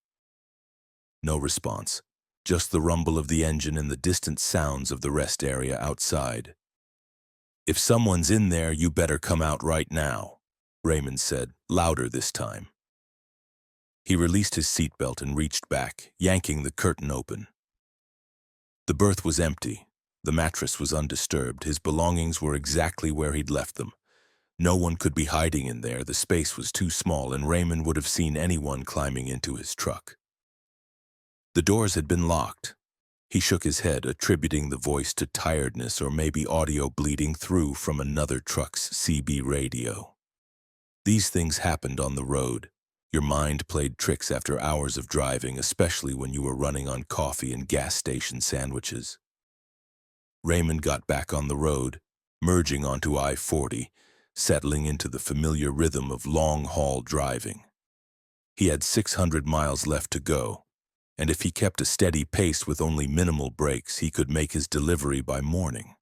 No response. Just the rumble of the engine and the distant sounds of the rest area outside. "If someone's in there, you better come out right now," Raymond said, louder this time. He released his seatbelt and reached back, yanking the curtain open. The berth was empty. The mattress was undisturbed. His belongings were exactly where he'd left them. No one could be hiding in there. The space was too small, and Raymond would have seen anyone climbing into his truck. The doors had been locked. He shook his head, attributing the voice to tiredness or maybe audio bleeding through from another truck's CB radio. These things happened on the road. Your mind played tricks after hours of driving, especially when you were running on coffee and gas station sandwiches. Raymond got back on the road, merging onto I-40, settling into the familiar rhythm of long-haul driving. He had 600 miles left to go, and if he kept a steady pace with only minimal breaks, he could make his delivery by morning.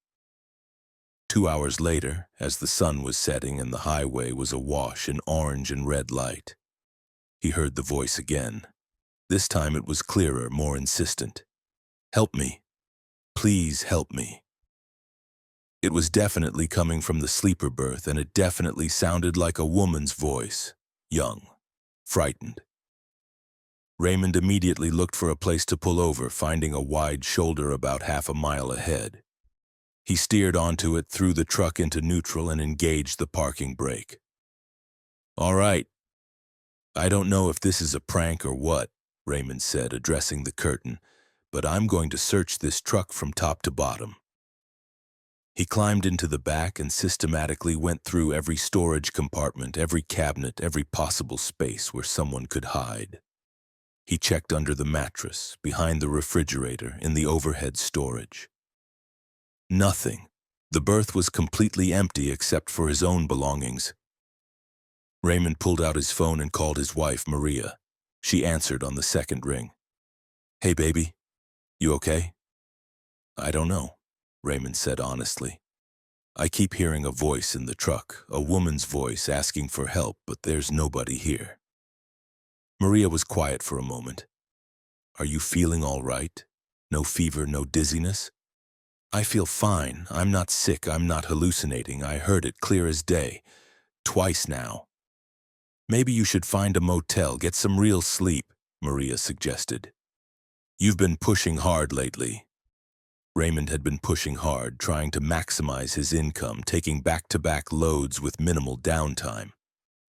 2 hours later, as the sun was setting and the highway was awash in orange and red light, he heard the voice again. This time it was clearer, more insistent. "Help me. Please help me." It was definitely coming from the sleeper berth, and it definitely sounded like a woman's voice, young, frightened. Raymond immediately looked for a place to pull over, finding a wide shoulder about half a mile ahead. He steered onto it, threw the truck into neutral, and engaged the parking brake. "All right. I don't know if this is a prank or what," Raymond said, addressing the curtain, "but I'm going to search this truck from top to bottom." He climbed into the back and systematically went through every storage compartment, every cabinet, every possible space where someone could hide. He checked under the mattress, behind the refrigerator, in the overhead storage. Nothing. The berth was completely empty except for his own belongings. Raymond pulled out his phone and called his wife, Maria. She answered on the second ring. "Hey, baby. You okay?" "I don't know," Raymond said honestly. "I keep hearing a voice in the truck, a woman's voice asking for help, but there's nobody here." Maria was quiet for a moment. "Are you feeling all right? No fever, no dizziness?" "I feel fine. I'm not sick. I'm not hallucinating. I heard it clear as day. Twice now." "Maybe you should find a motel, get some real sleep," Maria suggested. "You've been pushing hard lately." Raymond had been pushing hard, trying to maximize his income, taking back-to-back loads with minimal downtime.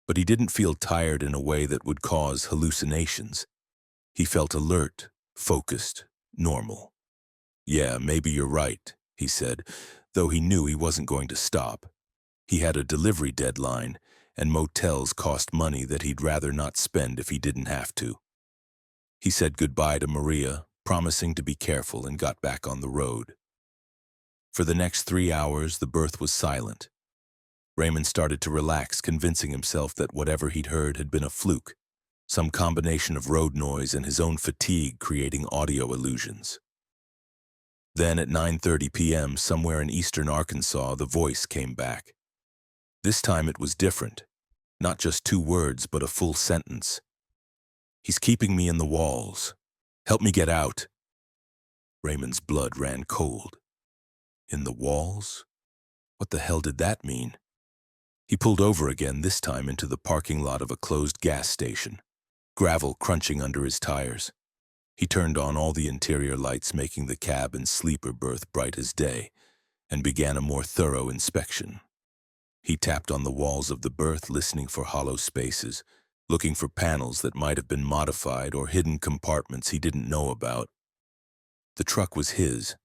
But he didn't feel tired in a way that would cause hallucinations. He felt alert, focused, normal. "Yeah, maybe you're right," he said, though he knew he wasn't going to stop. He had a delivery deadline, and motels cost money that he'd rather not spend if he didn't have to. He said goodbye to Maria, promising to be careful, and got back on the road. For the next 3 hours, the berth was silent. Raymond started to relax, convincing himself that whatever he'd heard had been a fluke, some combination of road noise and his own fatigue creating audio illusions. Then at 9:30 p.m., somewhere in eastern Arkansas, the voice came back. This time it was different. Not just 2 words, but a full sentence. "He's keeping me in the walls. Help me get out." Raymond's blood ran cold. In the walls? What the hell did that mean? He pulled over again, this time into the parking lot of a closed gas station, gravel crunching under his tires. He turned on all the interior lights, making the cab and sleeper berth bright as day, and began a more thorough inspection. He tapped on the walls of the berth, listening for hollow spaces, looking for panels that might have been modified or hidden compartments he didn't know about. The truck was his.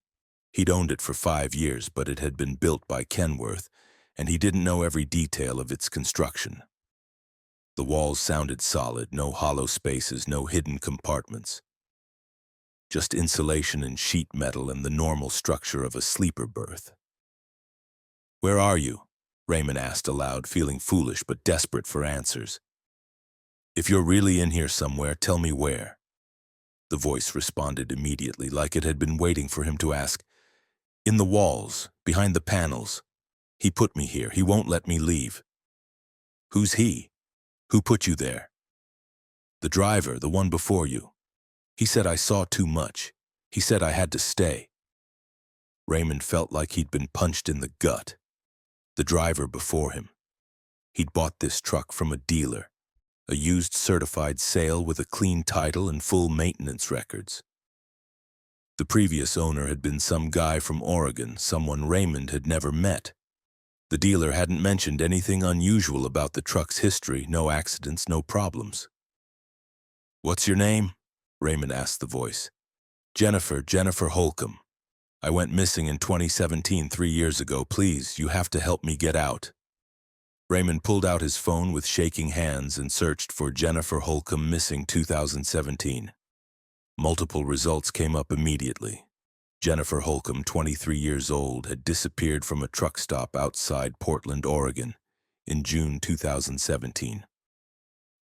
He'd owned it for 5 years, but it had been built by Kenworth, and he didn't know every detail of its construction. The walls sounded solid, no hollow spaces, no hidden compartments. Just insulation and sheet metal and the normal structure of a sleeper berth. "Where are you?" Raymond asked aloud, feeling foolish but desperate for answers. "If you're really in here somewhere, tell me where." The voice responded immediately, like it had been waiting for him to ask. "In the walls, behind the panels. He put me here. He won't let me leave." "Who's he? Who put you there?" "The driver, the one before you. He said I saw too much. He said I had to stay." Raymond felt like he'd been punched in the gut. The driver before him. He'd bought this truck from a dealer, a used certified sale with a clean title and full maintenance records. The previous owner had been some guy from Oregon, someone Raymond had never met. The dealer hadn't mentioned anything unusual about the truck's history, no accidents, no problems. "What's your name?" Raymond asked the voice. Jennifer Holcomb. I went missing in 2017, 3 years ago. Please, you have to help me get out." Raymond pulled out his phone with shaking hands and searched for Jennifer Holcomb missing 2017. Multiple results came up immediately. Jennifer Holcomb, 23 years old, had disappeared from a truck stop outside Portland, Oregon, in June 2017.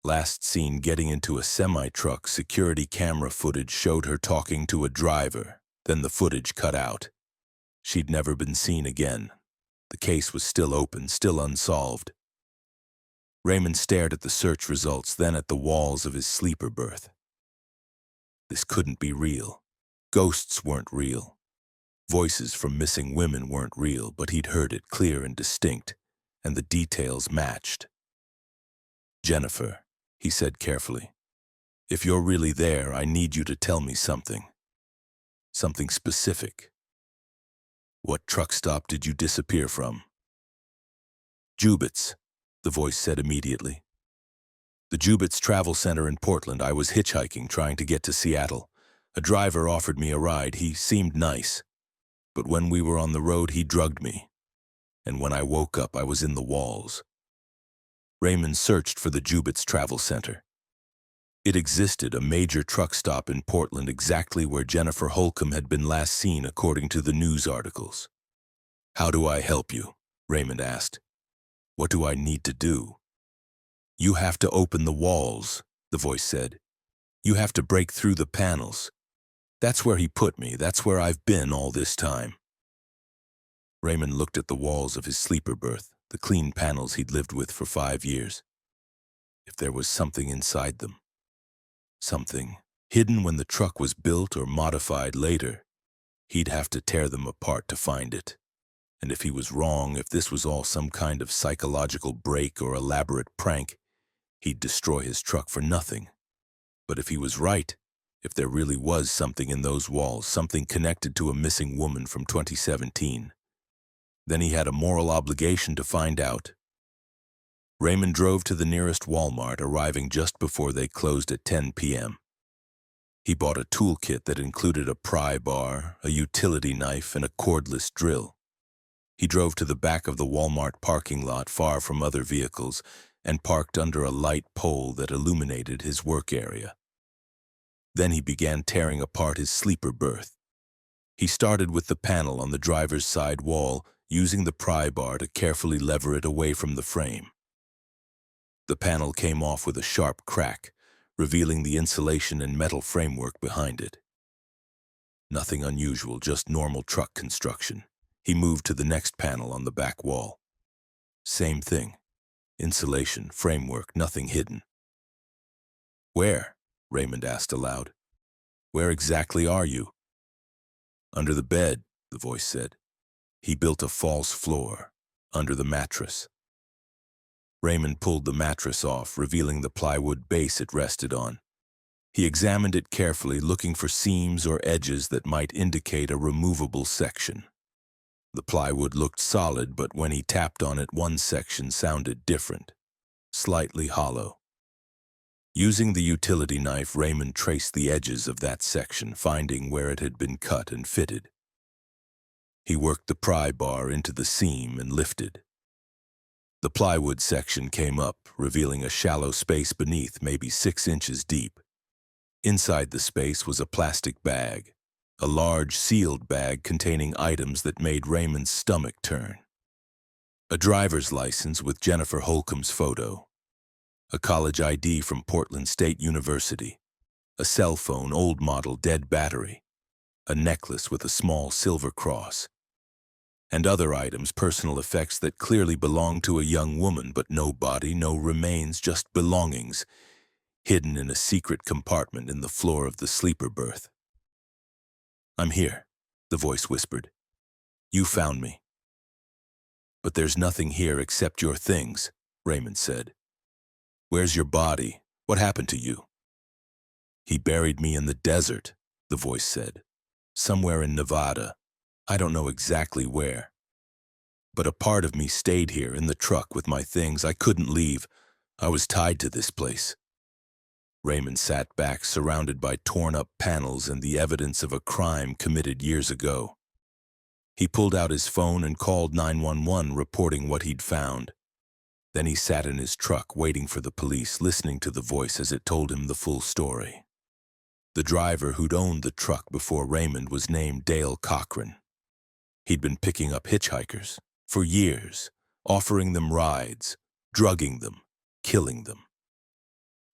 Last seen getting into a semi-truck, security camera footage showed her talking to a driver, then the footage cut out. She'd never been seen again. The case was still open, still unsolved. Raymond stared at the search results, then at the walls of his sleeper berth. This couldn't be real. Ghosts weren't real. Voices from missing women weren't real, but he'd heard it clear and distinct, and the details matched. "Jennifer," he said carefully, "if you're really there, I need you to tell me something. Something specific. What truck stop did you disappear from?" "Jubit's," the voice said immediately. "The Jubit's Travel Center in Portland. I was hitchhiking, trying to get to Seattle. A driver offered me a ride. He seemed nice. But when we were on the road, he drugged me. And when I woke up, I was in the walls." Raymond searched for the Jubit's Travel Center. It existed, a major truck stop in Portland, exactly where Jennifer Holcomb had been last seen according to the news articles. "How do I help you?" Raymond asked. "What do I need to do?" "You have to open the walls," the voice said. "You have to break through the panels. That's where he put me. That's where I've been all this time." Raymond looked at the walls of his sleeper berth, the clean panels he'd lived with for 5 years. If there was something inside them. Something hidden when the truck was built or modified later, he'd have to tear them apart to find it. And if he was wrong, if this was all some kind of psychological break or elaborate prank, he'd destroy his truck for nothing. But if he was right, if there really was something in those walls, something connected to a missing woman from 2017, then he had a moral obligation to find out. Raymond drove to the nearest Walmart, arriving just before they closed at 10 p.m. He bought a toolkit that included a pry bar, a utility knife, and a cordless drill. He drove to the back of the Walmart parking lot, far from other vehicles, and parked under a light pole that illuminated his work area. Then he began tearing apart his sleeper berth. He started with the panel on the driver's side wall, using the pry bar to carefully lever it away from the frame. The panel came off with a sharp crack, revealing the insulation and metal framework behind it. Nothing unusual, just normal truck construction. He moved to the next panel on the back wall. Same thing. Insulation, framework, nothing hidden. "Where?" Raymond asked aloud. "Where exactly are you?" "Under the bed," the voice said. He built a false floor, under the mattress. Raymond pulled the mattress off, revealing the plywood base it rested on. He examined it carefully, looking for seams or edges that might indicate a removable section. The plywood looked solid, but when he tapped on it, one section sounded different, slightly hollow. Using the utility knife, Raymond traced the edges of that section, finding where it had been cut and fitted. He worked the pry bar into the seam and lifted. The plywood section came up, revealing a shallow space beneath, maybe 6 inches deep. Inside the space was a plastic bag, a large sealed bag containing items that made Raymond's stomach turn. A driver's license with Jennifer Holcomb's photo, a college ID from Portland State University, a cell phone, old model, dead battery, a necklace with a small silver cross, and other items, personal effects that clearly belonged to a young woman, but no body, no remains, just belongings, hidden in a secret compartment in the floor of the sleeper berth. "I'm here," the voice whispered. "You found me." "But there's nothing here except your things," Raymond said. "Where's your body? What happened to you?" "He buried me in the desert," the voice said. "Somewhere in Nevada. I don't know exactly where. But a part of me stayed here in the truck with my things. I couldn't leave. I was tied to this place." Raymond sat back, surrounded by torn-up panels and the evidence of a crime committed years ago. He pulled out his phone and called 911, reporting what he'd found. Then he sat in his truck, waiting for the police, listening to the voice as it told him the full story. The driver who'd owned the truck before Raymond was named Dale Cochran. He'd been picking up hitchhikers for years, offering them rides, drugging them, killing them.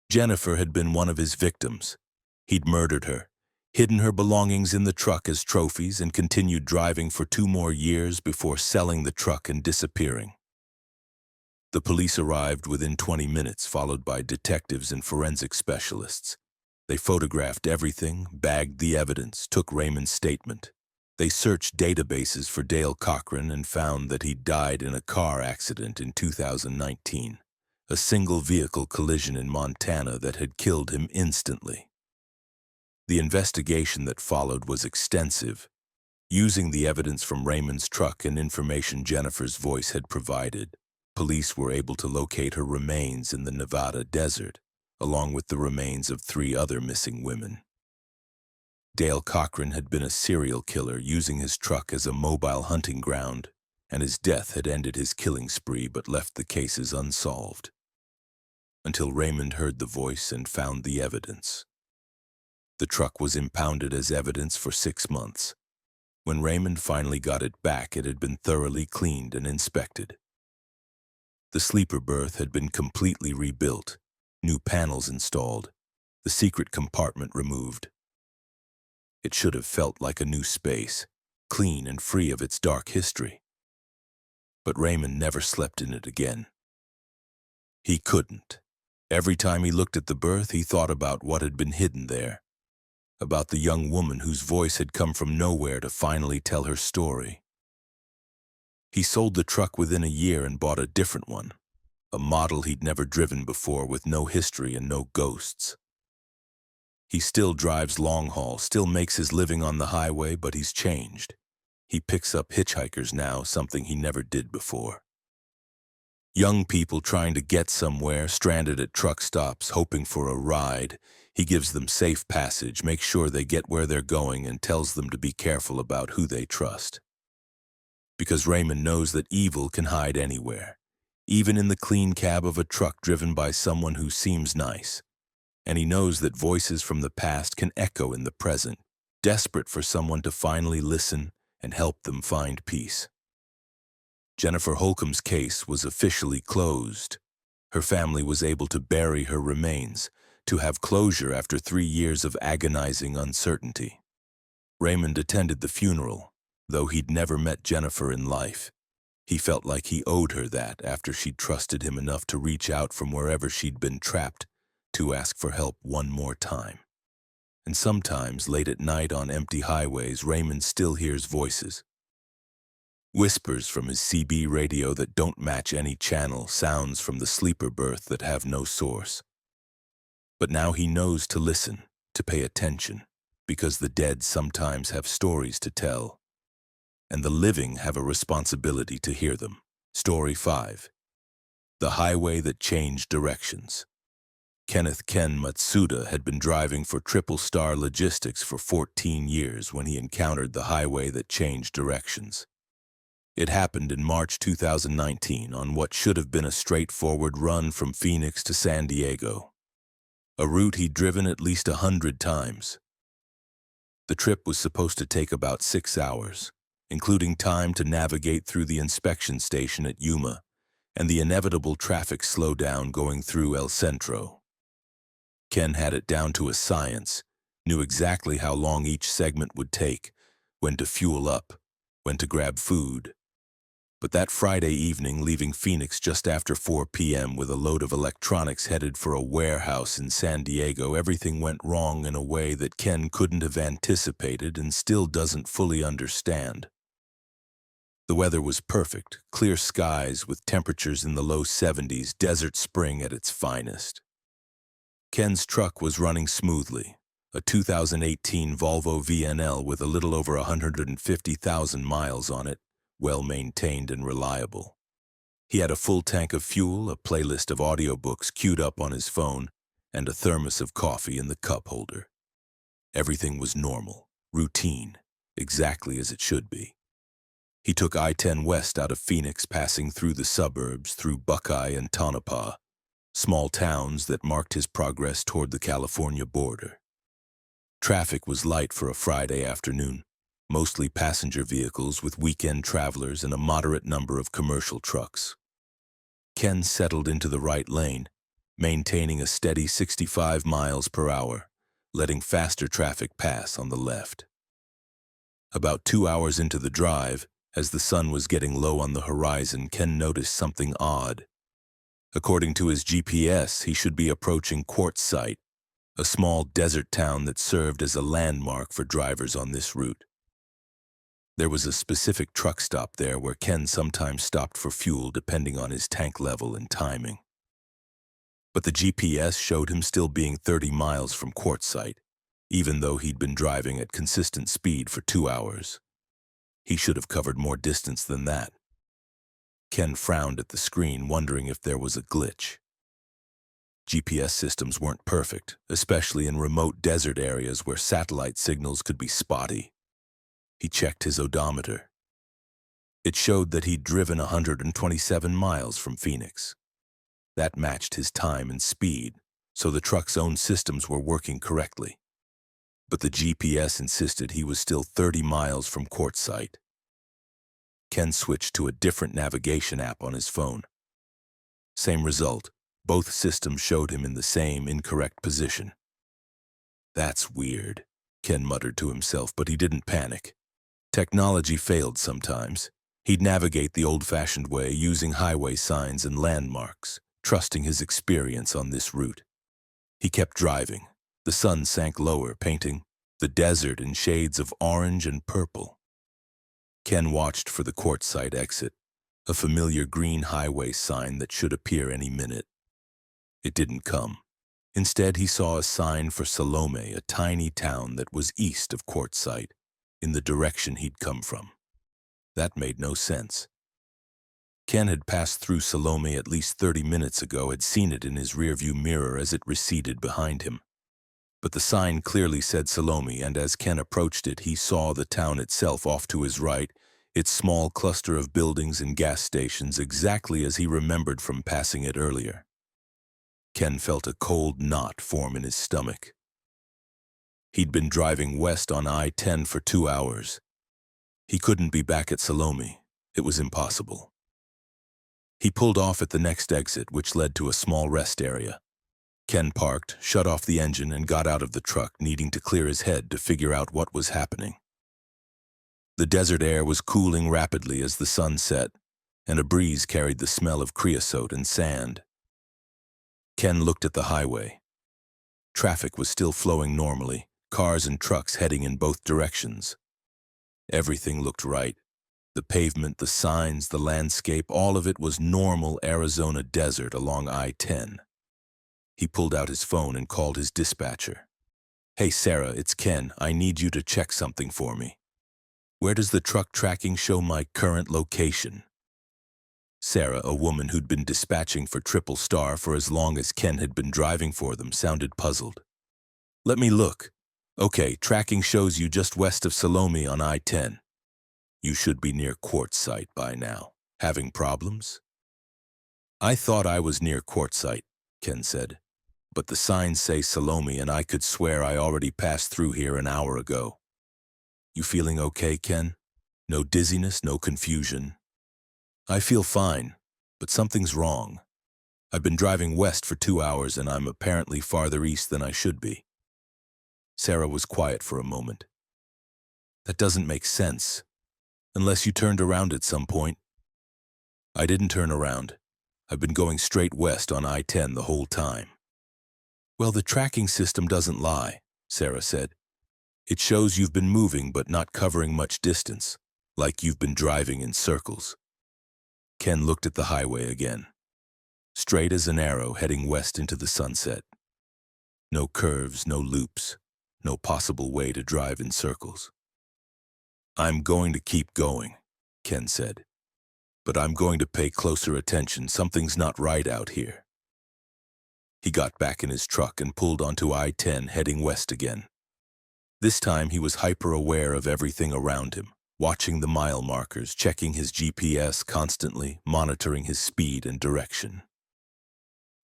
Jennifer had been one of his victims. He'd murdered her, hidden her belongings in the truck as trophies, and continued driving for 2 more years before selling the truck and disappearing. The police arrived within 20 minutes, followed by detectives and forensic specialists. They photographed everything, bagged the evidence, took Raymond's statement. They searched databases for Dale Cochran and found that he died in a car accident in 2019, a single-vehicle collision in Montana that had killed him instantly. The investigation that followed was extensive. Using the evidence from Raymond's truck and information Jennifer's voice had provided, police were able to locate her remains in the Nevada desert, along with the remains of 3 other missing women. Dale Cochran had been a serial killer, using his truck as a mobile hunting ground, and his death had ended his killing spree but left the cases unsolved. Until Raymond heard the voice and found the evidence. The truck was impounded as evidence for 6 months. When Raymond finally got it back, it had been thoroughly cleaned and inspected. The sleeper berth had been completely rebuilt, new panels installed, the secret compartment removed. It should have felt like a new space, clean and free of its dark history. But Raymond never slept in it again. He couldn't. Every time he looked at the berth, he thought about what had been hidden there, about the young woman whose voice had come from nowhere to finally tell her story. He sold the truck within a year and bought a different one, a model he'd never driven before, with no history and no ghosts. He still drives long haul, still makes his living on the highway, but he's changed. He picks up hitchhikers now, something he never did before. Young people trying to get somewhere, stranded at truck stops, hoping for a ride. He gives them safe passage, makes sure they get where they're going, and tells them to be careful about who they trust. Because Raymond knows that evil can hide anywhere, even in the clean cab of a truck driven by someone who seems nice. And he knows that voices from the past can echo in the present, desperate for someone to finally listen and help them find peace. Jennifer Holcomb's case was officially closed. Her family was able to bury her remains, to have closure after 3 years of agonizing uncertainty. Raymond attended the funeral, though he'd never met Jennifer in life. He felt like he owed her that after she'd trusted him enough to reach out from wherever she'd been trapped to ask for help one more time. And sometimes, late at night on empty highways, Raymond still hears voices. Whispers from his CB radio that don't match any channel, sounds from the sleeper berth that have no source. But now he knows to listen, to pay attention, because the dead sometimes have stories to tell, and the living have a responsibility to hear them. Story 5. The Highway That Changed Directions. Kenneth "Ken" Matsuda had been driving for Triple Star Logistics for 14 years when he encountered the highway that changed directions. It happened in March 2019 on what should have been a straightforward run from Phoenix to San Diego, a route he'd driven at least 100 times. The trip was supposed to take about 6 hours, including time to navigate through the inspection station at Yuma and the inevitable traffic slowdown going through El Centro. Ken had it down to a science, knew exactly how long each segment would take, when to fuel up, when to grab food. But that Friday evening, leaving Phoenix just after 4 p.m. with a load of electronics headed for a warehouse in San Diego, everything went wrong in a way that Ken couldn't have anticipated and still doesn't fully understand. The weather was perfect, clear skies with temperatures in the low 70s, desert spring at its finest. Ken's truck was running smoothly, a 2018 Volvo VNL with a little over 150,000 miles on it, well-maintained and reliable. He had a full tank of fuel, a playlist of audiobooks queued up on his phone, and a thermos of coffee in the cup holder. Everything was normal, routine, exactly as it should be. He took I-10 west out of Phoenix, passing through the suburbs, through Buckeye and Tonopah, small towns that marked his progress toward the California border. Traffic was light for a Friday afternoon, mostly passenger vehicles with weekend travelers and a moderate number of commercial trucks. Ken settled into the right lane, maintaining a steady 65 miles per hour, letting faster traffic pass on the left. About 2 hours into the drive, as the sun was getting low on the horizon, Ken noticed something odd. According to his GPS, he should be approaching Quartzsite, a small desert town that served as a landmark for drivers on this route. There was a specific truck stop there where Ken sometimes stopped for fuel depending on his tank level and timing. But the GPS showed him still being 30 miles from Quartzsite, even though he'd been driving at consistent speed for 2 hours. He should have covered more distance than that. Ken frowned at the screen, wondering if there was a glitch. GPS systems weren't perfect, especially in remote desert areas where satellite signals could be spotty. He checked his odometer. It showed that he'd driven 127 miles from Phoenix. That matched his time and speed, so the truck's own systems were working correctly. But the GPS insisted he was still 30 miles from Quartzsite. Ken switched to a different navigation app on his phone. Same result. Both systems showed him in the same incorrect position. That's weird, Ken muttered to himself, but he didn't panic. Technology failed sometimes. He'd navigate the old-fashioned way, using highway signs and landmarks, trusting his experience on this route. He kept driving. The sun sank lower, painting the desert in shades of orange and purple. Ken watched for the Quartzsite exit, a familiar green highway sign that should appear any minute. It didn't come. Instead, he saw a sign for Salome, a tiny town that was east of Quartzsite, in the direction he'd come from. That made no sense. Ken had passed through Salome at least 30 minutes ago, had seen it in his rearview mirror as it receded behind him. But the sign clearly said Salome, and as Ken approached it, he saw the town itself off to his right, its small cluster of buildings and gas stations exactly as he remembered from passing it earlier. Ken felt a cold knot form in his stomach. He'd been driving west on I-10 for 2 hours. He couldn't be back at Salome. It was impossible. He pulled off at the next exit, which led to a small rest area. Ken parked, shut off the engine, and got out of the truck, needing to clear his head to figure out what was happening. The desert air was cooling rapidly as the sun set, and a breeze carried the smell of creosote and sand. Ken looked at the highway. Traffic was still flowing normally, cars and trucks heading in both directions. Everything looked right. The pavement, the signs, the landscape, all of it was normal Arizona desert along I-10. He pulled out his phone and called his dispatcher. "Hey Sarah, it's Ken. I need you to check something for me. Where does the truck tracking show my current location?" Sarah, a woman who'd been dispatching for Triple Star for as long as Ken had been driving for them, sounded puzzled. "Let me look. Okay, tracking shows you just west of Salome on I-10. You should be near Quartzsite by now. Having problems?" "I thought I was near Quartzsite," Ken said, "but the signs say Salome and I could swear I already passed through here an hour ago." "You feeling okay, Ken? No dizziness, no confusion?" "I feel fine, but something's wrong. I've been driving west for 2 hours and I'm apparently farther east than I should be." Sarah was quiet for a moment. "That doesn't make sense. Unless you turned around at some point." "I didn't turn around. I've been going straight west on I-10 the whole time." "Well, the tracking system doesn't lie," Sarah said. "It shows you've been moving but not covering much distance, like you've been driving in circles." Ken looked at the highway again. Straight as an arrow heading west into the sunset. No curves, no loops, no possible way to drive in circles. "I'm going to keep going," Ken said. "But I'm going to pay closer attention. Something's not right out here." He got back in his truck and pulled onto I-10 heading west again. This time he was hyper-aware of everything around him, watching the mile markers, checking his GPS constantly, monitoring his speed and direction.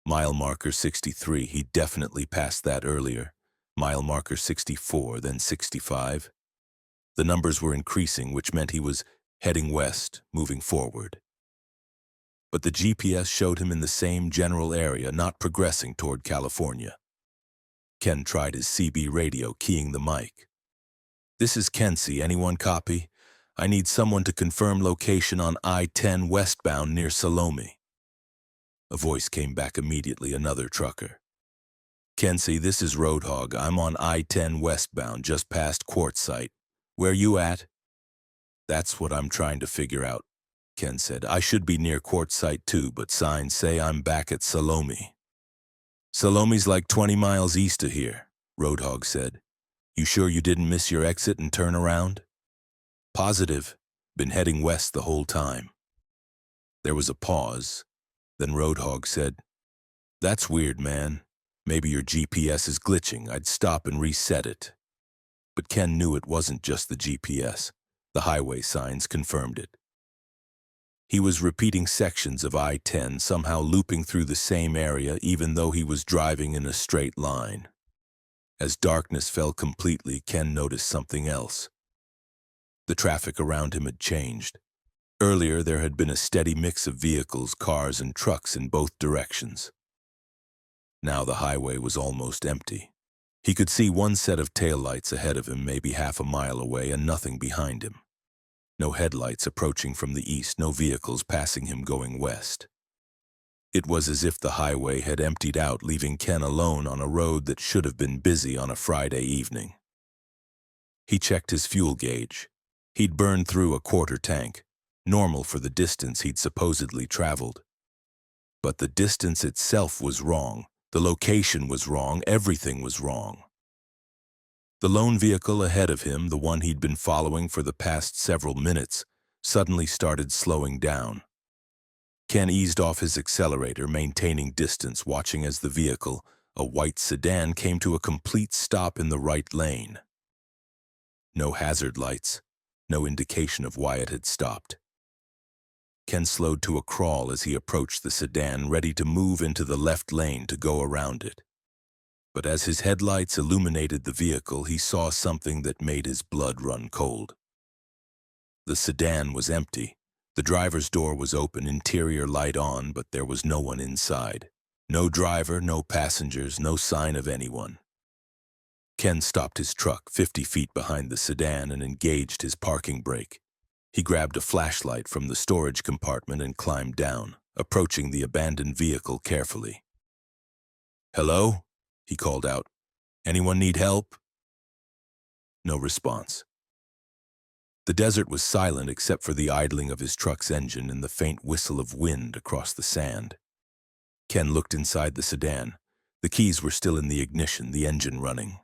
Mile marker 63, he definitely passed that earlier. Mile marker 64, then 65. The numbers were increasing, which meant he was heading west, moving forward. But the GPS showed him in the same general area, not progressing toward California. Ken tried his CB radio, keying the mic. "This is Kenzie. Anyone copy? I need someone to confirm location on I-10 westbound near Salome." A voice came back immediately, another trucker. "Kenzie, this is Roadhog. I'm on I-10 westbound, just past Quartzsite. Where you at?" "That's what I'm trying to figure out," Ken said. "I should be near Quartzsite too, but signs say I'm back at Salome." "Salome's like 20 miles east of here," Roadhog said. "You sure you didn't miss your exit and turn around?" "Positive. Been heading west the whole time." There was a pause. Then Roadhog said, "That's weird, man. Maybe your GPS is glitching. I'd stop and reset it." But Ken knew it wasn't just the GPS. The highway signs confirmed it. He was repeating sections of I-10, somehow looping through the same area even though he was driving in a straight line. As darkness fell completely, Ken noticed something else. The traffic around him had changed. Earlier, there had been a steady mix of vehicles, cars, and trucks in both directions. Now the highway was almost empty. He could see one set of taillights ahead of him, maybe half a mile away, and nothing behind him. No headlights approaching from the east, no vehicles passing him going west. It was as if the highway had emptied out, leaving Ken alone on a road that should have been busy on a Friday evening. He checked his fuel gauge. He'd burned through a quarter tank, normal for the distance he'd supposedly traveled. But the distance itself was wrong. The location was wrong. Everything was wrong. The lone vehicle ahead of him, the one he'd been following for the past several minutes, suddenly started slowing down. Ken eased off his accelerator, maintaining distance, watching as the vehicle, a white sedan, came to a complete stop in the right lane. No hazard lights, no indication of why it had stopped. Ken slowed to a crawl as he approached the sedan, ready to move into the left lane to go around it. But as his headlights illuminated the vehicle, he saw something that made his blood run cold. The sedan was empty. The driver's door was open, interior light on, but there was no one inside. No driver, no passengers, no sign of anyone. Ken stopped his truck 50 feet behind the sedan and engaged his parking brake. He grabbed a flashlight from the storage compartment and climbed down, approaching the abandoned vehicle carefully. "Hello?" he called out. "Anyone need help?" No response. The desert was silent except for the idling of his truck's engine and the faint whistle of wind across the sand. Ken looked inside the sedan. The keys were still in the ignition, the engine running.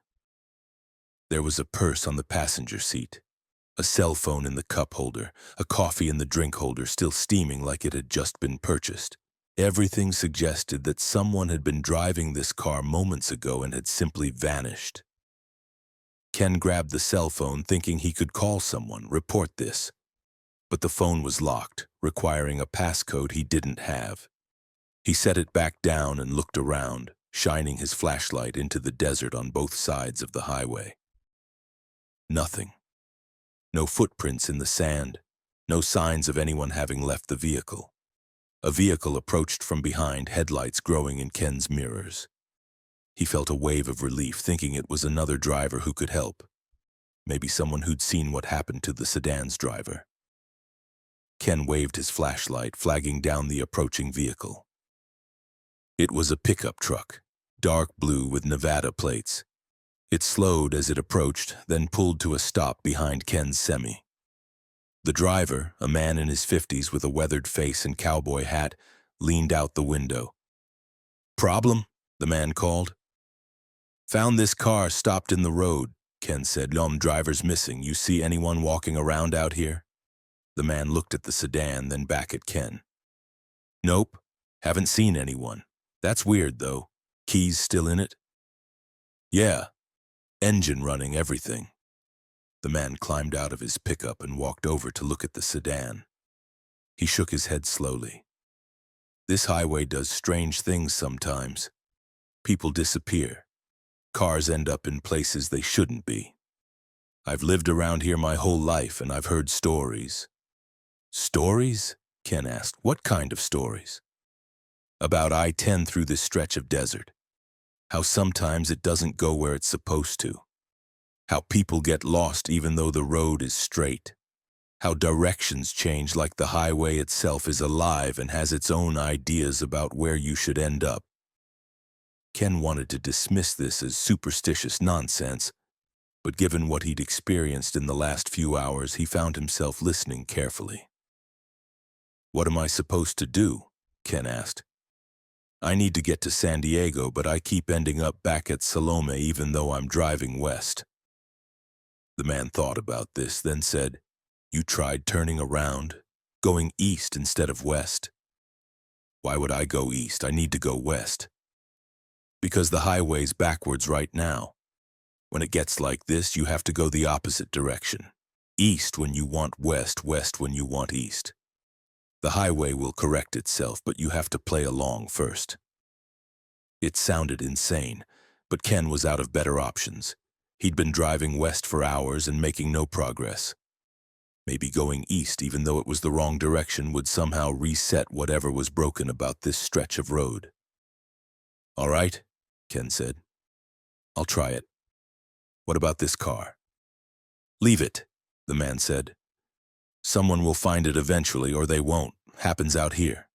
There was a purse on the passenger seat, a cell phone in the cup holder, a coffee in the drink holder still steaming like it had just been purchased. Everything suggested that someone had been driving this car moments ago and had simply vanished. Ken grabbed the cell phone thinking he could call someone, report this. But the phone was locked, requiring a passcode he didn't have. He set it back down and looked around, shining his flashlight into the desert on both sides of the highway. Nothing. No footprints in the sand, no signs of anyone having left the vehicle. A vehicle approached from behind, headlights growing in Ken's mirrors. He felt a wave of relief, thinking it was another driver who could help. Maybe someone who'd seen what happened to the sedan's driver. Ken waved his flashlight, flagging down the approaching vehicle. It was a pickup truck, dark blue with Nevada plates. It slowed as it approached, then pulled to a stop behind Ken's semi. The driver, a man in his 50s with a weathered face and cowboy hat, leaned out the window. "Problem?" the man called. "Found this car stopped in the road," Ken said. "Driver's missing. You see anyone walking around out here?" The man looked at the sedan, then back at Ken. "Nope, haven't seen anyone. That's weird, though. Keys still in it?" "Yeah. Engine running, everything." The man climbed out of his pickup and walked over to look at the sedan. He shook his head slowly. "This highway does strange things sometimes. People disappear. Cars end up in places they shouldn't be. I've lived around here my whole life and I've heard stories." "Stories?" Ken asked. "What kind of stories?" "About I-10 through this stretch of desert. How sometimes it doesn't go where it's supposed to. How people get lost even though the road is straight. How directions change like the highway itself is alive and has its own ideas about where you should end up." Ken wanted to dismiss this as superstitious nonsense, but given what he'd experienced in the last few hours, he found himself listening carefully. "What am I supposed to do?" Ken asked. "I need to get to San Diego, but I keep ending up back at Salome even though I'm driving west." The man thought about this, then said, "You tried turning around, going east instead of west?" "Why would I go east? I need to go west." "Because the highway's backwards right now. When it gets like this, you have to go the opposite direction. East when you want west, west when you want east. The highway will correct itself, but you have to play along first." It sounded insane, but Ken was out of better options. He'd been driving west for hours and making no progress. Maybe going east, even though it was the wrong direction, would somehow reset whatever was broken about this stretch of road. "All right," Ken said. "I'll try it. What about this car?" "Leave it," the man said. "Someone will find it eventually, or they won't. Happens out here."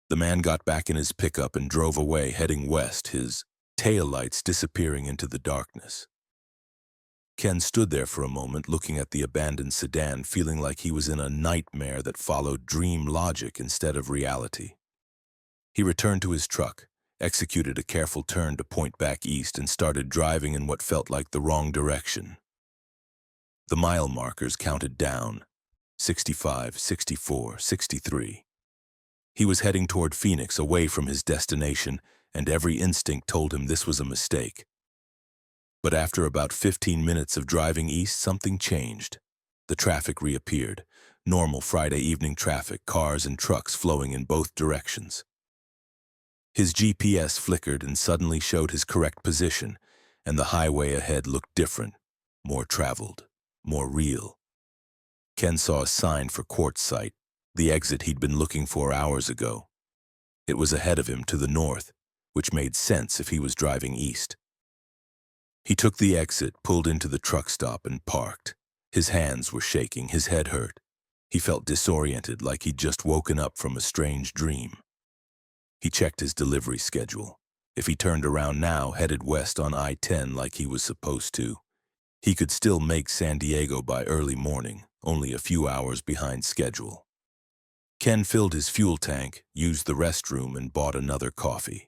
The man got back in his pickup and drove away, heading west, his taillights disappearing into the darkness. Ken stood there for a moment, looking at the abandoned sedan, feeling like he was in a nightmare that followed dream logic instead of reality. He returned to his truck, executed a careful turn to point back east, and started driving in what felt like the wrong direction. The mile markers counted down: 65, 64, 63. He was heading toward Phoenix, away from his destination, and every instinct told him this was a mistake. But after about 15 minutes of driving east, something changed. The traffic reappeared. Normal Friday evening traffic, cars and trucks flowing in both directions. His GPS flickered and suddenly showed his correct position, and the highway ahead looked different, more traveled, more real. Ken saw a sign for Quartzsite, the exit he'd been looking for hours ago. It was ahead of him to the north, which made sense if he was driving east. He took the exit, pulled into the truck stop, and parked. His hands were shaking, his head hurt. He felt disoriented, like he'd just woken up from a strange dream. He checked his delivery schedule. If he turned around now, headed west on I-10 like he was supposed to, he could still make San Diego by early morning, only a few hours behind schedule. Ken filled his fuel tank, used the restroom, and bought another coffee.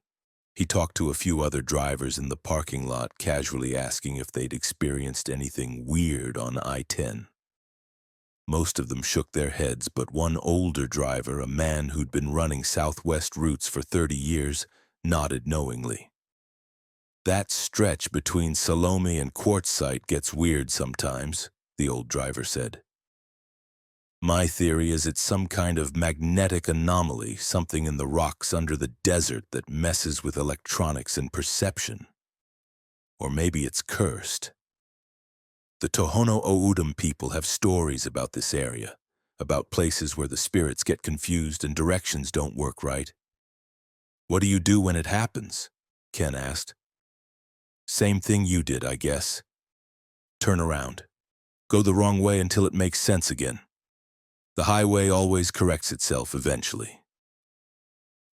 He talked to a few other drivers in the parking lot, casually asking if they'd experienced anything weird on I-10. Most of them shook their heads, but one older driver, a man who'd been running Southwest routes for 30 years, nodded knowingly. "That stretch between Salome and Quartzsite gets weird sometimes," the old driver said. "My theory is it's some kind of magnetic anomaly, something in the rocks under the desert that messes with electronics and perception. Or maybe it's cursed. The Tohono O'odham people have stories about this area, about places where the spirits get confused and directions don't work right." "What do you do when it happens?" Ken asked. "Same thing you did, I guess. Turn around. Go the wrong way until it makes sense again. The highway always corrects itself eventually."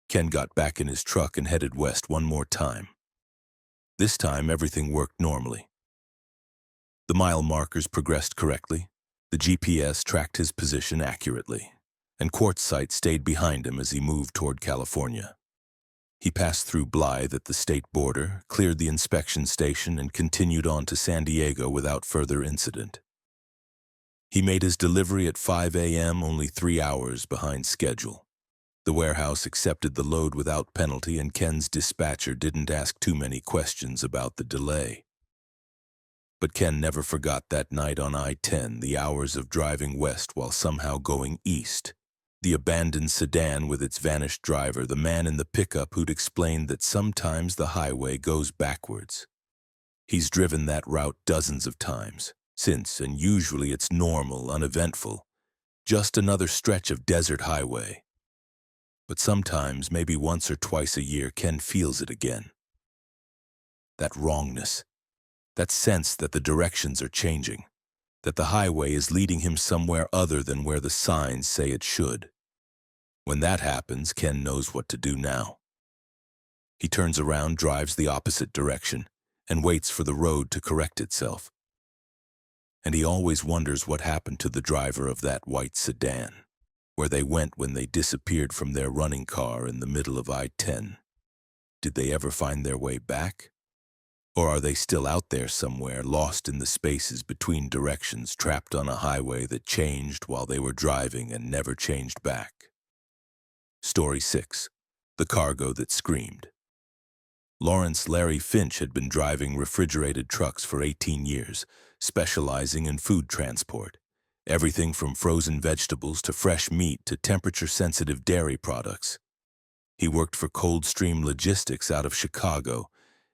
Ken got back in his truck and headed west one more time. This time, everything worked normally. The mile markers progressed correctly, the GPS tracked his position accurately, and Quartzsite stayed behind him as he moved toward California. He passed through Blythe at the state border, cleared the inspection station, and continued on to San Diego without further incident. He made his delivery at 5 a.m., only 3 hours behind schedule. The warehouse accepted the load without penalty, and Ken's dispatcher didn't ask too many questions about the delay. But Ken never forgot that night on I-10, the hours of driving west while somehow going east. The abandoned sedan with its vanished driver, the man in the pickup who'd explained that sometimes the highway goes backwards. He's driven that route dozens of times since, and usually it's normal, uneventful, just another stretch of desert highway. But sometimes, maybe once or twice a year, Ken feels it again. That wrongness. That sense that the directions are changing, that the highway is leading him somewhere other than where the signs say it should. When that happens, Ken knows what to do now. He turns around, drives the opposite direction, and waits for the road to correct itself. And he always wonders what happened to the driver of that white sedan, where they went when they disappeared from their running car in the middle of I-10. Did they ever find their way back? Or are they still out there somewhere, lost in the spaces between directions, trapped on a highway that changed while they were driving and never changed back? Story 6. The Cargo That Screamed. Lawrence Larry Finch had been driving refrigerated trucks for 18 years, specializing in food transport. Everything from frozen vegetables to fresh meat to temperature-sensitive dairy products. He worked for Coldstream Logistics out of Chicago,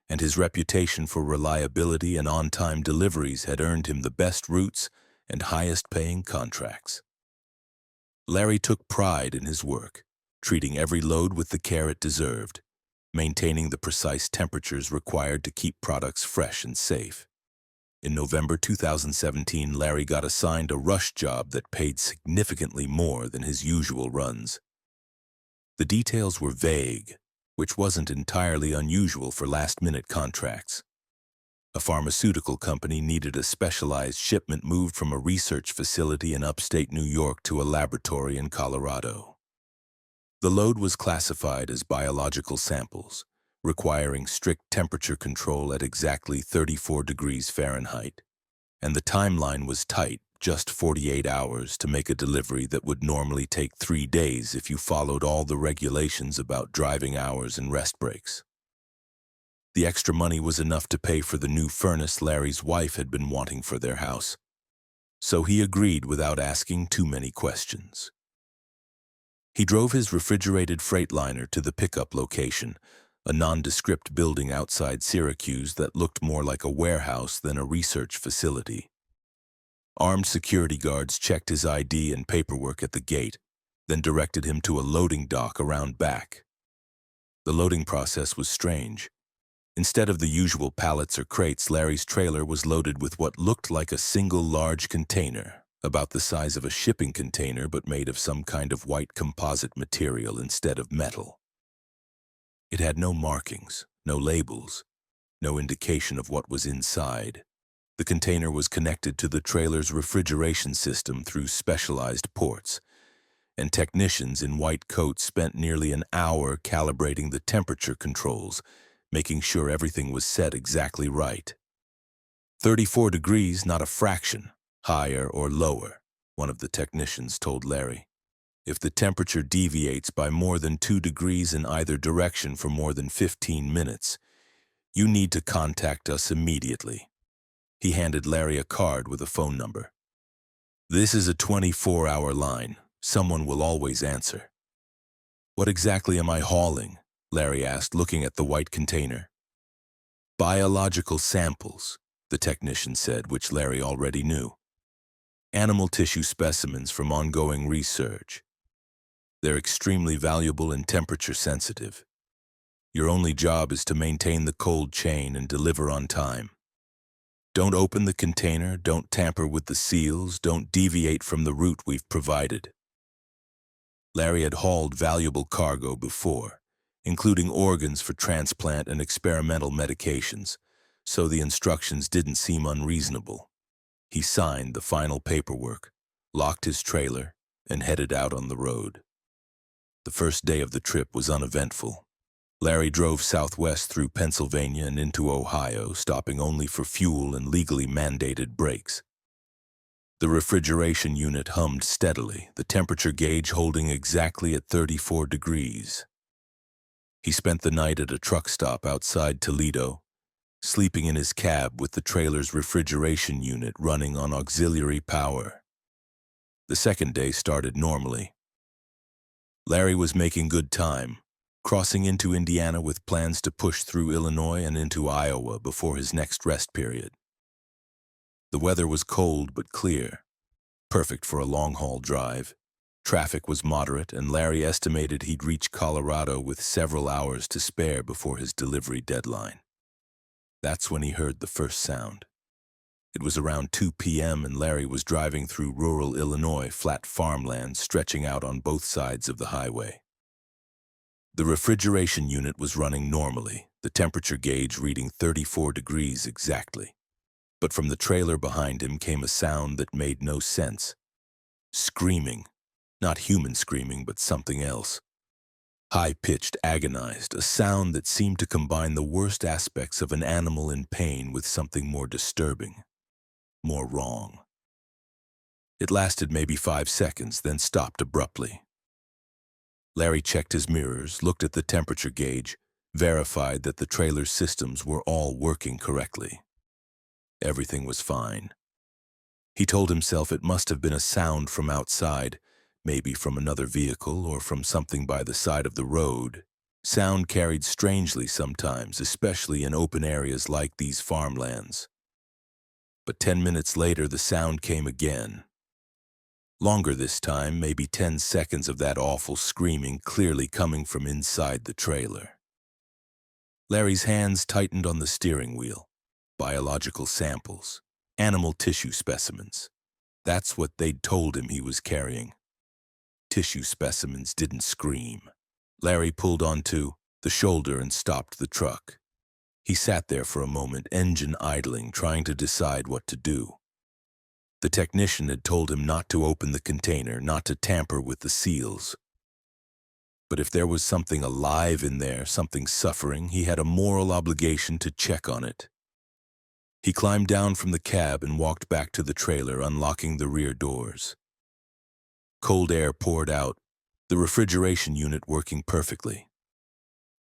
and his reputation for reliability and on-time deliveries had earned him the best routes and highest-paying contracts. Larry took pride in his work, treating every load with the care it deserved, maintaining the precise temperatures required to keep products fresh and safe. In November 2017, Larry got assigned a rush job that paid significantly more than his usual runs. The details were vague, which wasn't entirely unusual for last-minute contracts. A pharmaceutical company needed a specialized shipment moved from a research facility in upstate New York to a laboratory in Colorado. The load was classified as biological samples, requiring strict temperature control at exactly 34 degrees Fahrenheit, and the timeline was tight, just 48 hours to make a delivery that would normally take 3 days if you followed all the regulations about driving hours and rest breaks. The extra money was enough to pay for the new furnace Larry's wife had been wanting for their house. so he agreed without asking too many questions. He drove his refrigerated freightliner to the pickup location, a nondescript building outside Syracuse that looked more like a warehouse than a research facility. Armed security guards checked his ID and paperwork at the gate, then directed him to a loading dock around back. The loading process was strange. Instead of the usual pallets or crates, Larry's trailer was loaded with what looked like a single large container, about the size of a shipping container but made of some kind of white composite material instead of metal. It had no markings, no labels, no indication of what was inside. The container was connected to the trailer's refrigeration system through specialized ports, and technicians in white coats spent nearly an hour calibrating the temperature controls, making sure everything was set exactly right. 34 degrees, not a fraction, higher or lower, one of the technicians told Larry. If the temperature deviates by more than 2 degrees in either direction for more than 15 minutes, you need to contact us immediately. He handed Larry a card with a phone number. This is a 24-hour line. Someone will always answer. What exactly am I hauling? Larry asked, looking at the white container. Biological samples, the technician said, which Larry already knew. Animal tissue specimens from ongoing research. They're extremely valuable and temperature sensitive. Your only job is to maintain the cold chain and deliver on time. Don't open the container, don't tamper with the seals, don't deviate from the route we've provided. Larry had hauled valuable cargo before, including organs for transplant and experimental medications, so the instructions didn't seem unreasonable. He signed the final paperwork, locked his trailer, and headed out on the road. The first day of the trip was uneventful. Larry drove southwest through Pennsylvania and into Ohio, stopping only for fuel and legally mandated breaks. The refrigeration unit hummed steadily, the temperature gauge holding exactly at 34 degrees. He spent the night at a truck stop outside Toledo, sleeping in his cab with the trailer's refrigeration unit running on auxiliary power. The second day started normally. Larry was making good time, crossing into Indiana with plans to push through Illinois and into Iowa before his next rest period. The weather was cold but clear, perfect for a long-haul drive. Traffic was moderate, and Larry estimated he'd reach Colorado with several hours to spare before his delivery deadline. That's when he heard the first sound. It was around 2 p.m. and Larry was driving through rural Illinois, flat farmland stretching out on both sides of the highway. The refrigeration unit was running normally, the temperature gauge reading 34 degrees exactly. But from the trailer behind him came a sound that made no sense. Screaming. Not human screaming, but something else. High-pitched, agonized, a sound that seemed to combine the worst aspects of an animal in pain with something more disturbing, more wrong. It lasted maybe 5 seconds, then stopped abruptly. Larry checked his mirrors, looked at the temperature gauge, verified that the trailer's systems were all working correctly. Everything was fine. He told himself it must have been a sound from outside, maybe from another vehicle or from something by the side of the road. Sound carried strangely sometimes, especially in open areas like these farmlands. But 10 minutes later, the sound came again. Longer this time, maybe 10 seconds of that awful screaming clearly coming from inside the trailer. Larry's hands tightened on the steering wheel. Biological samples, animal tissue specimens. That's what they'd told him he was carrying. Tissue specimens didn't scream. Larry pulled onto the shoulder and stopped the truck. He sat there for a moment, engine idling, trying to decide what to do. The technician had told him not to open the container, not to tamper with the seals. But if there was something alive in there, something suffering, he had a moral obligation to check on it. He climbed down from the cab and walked back to the trailer, unlocking the rear doors. Cold air poured out, the refrigeration unit working perfectly.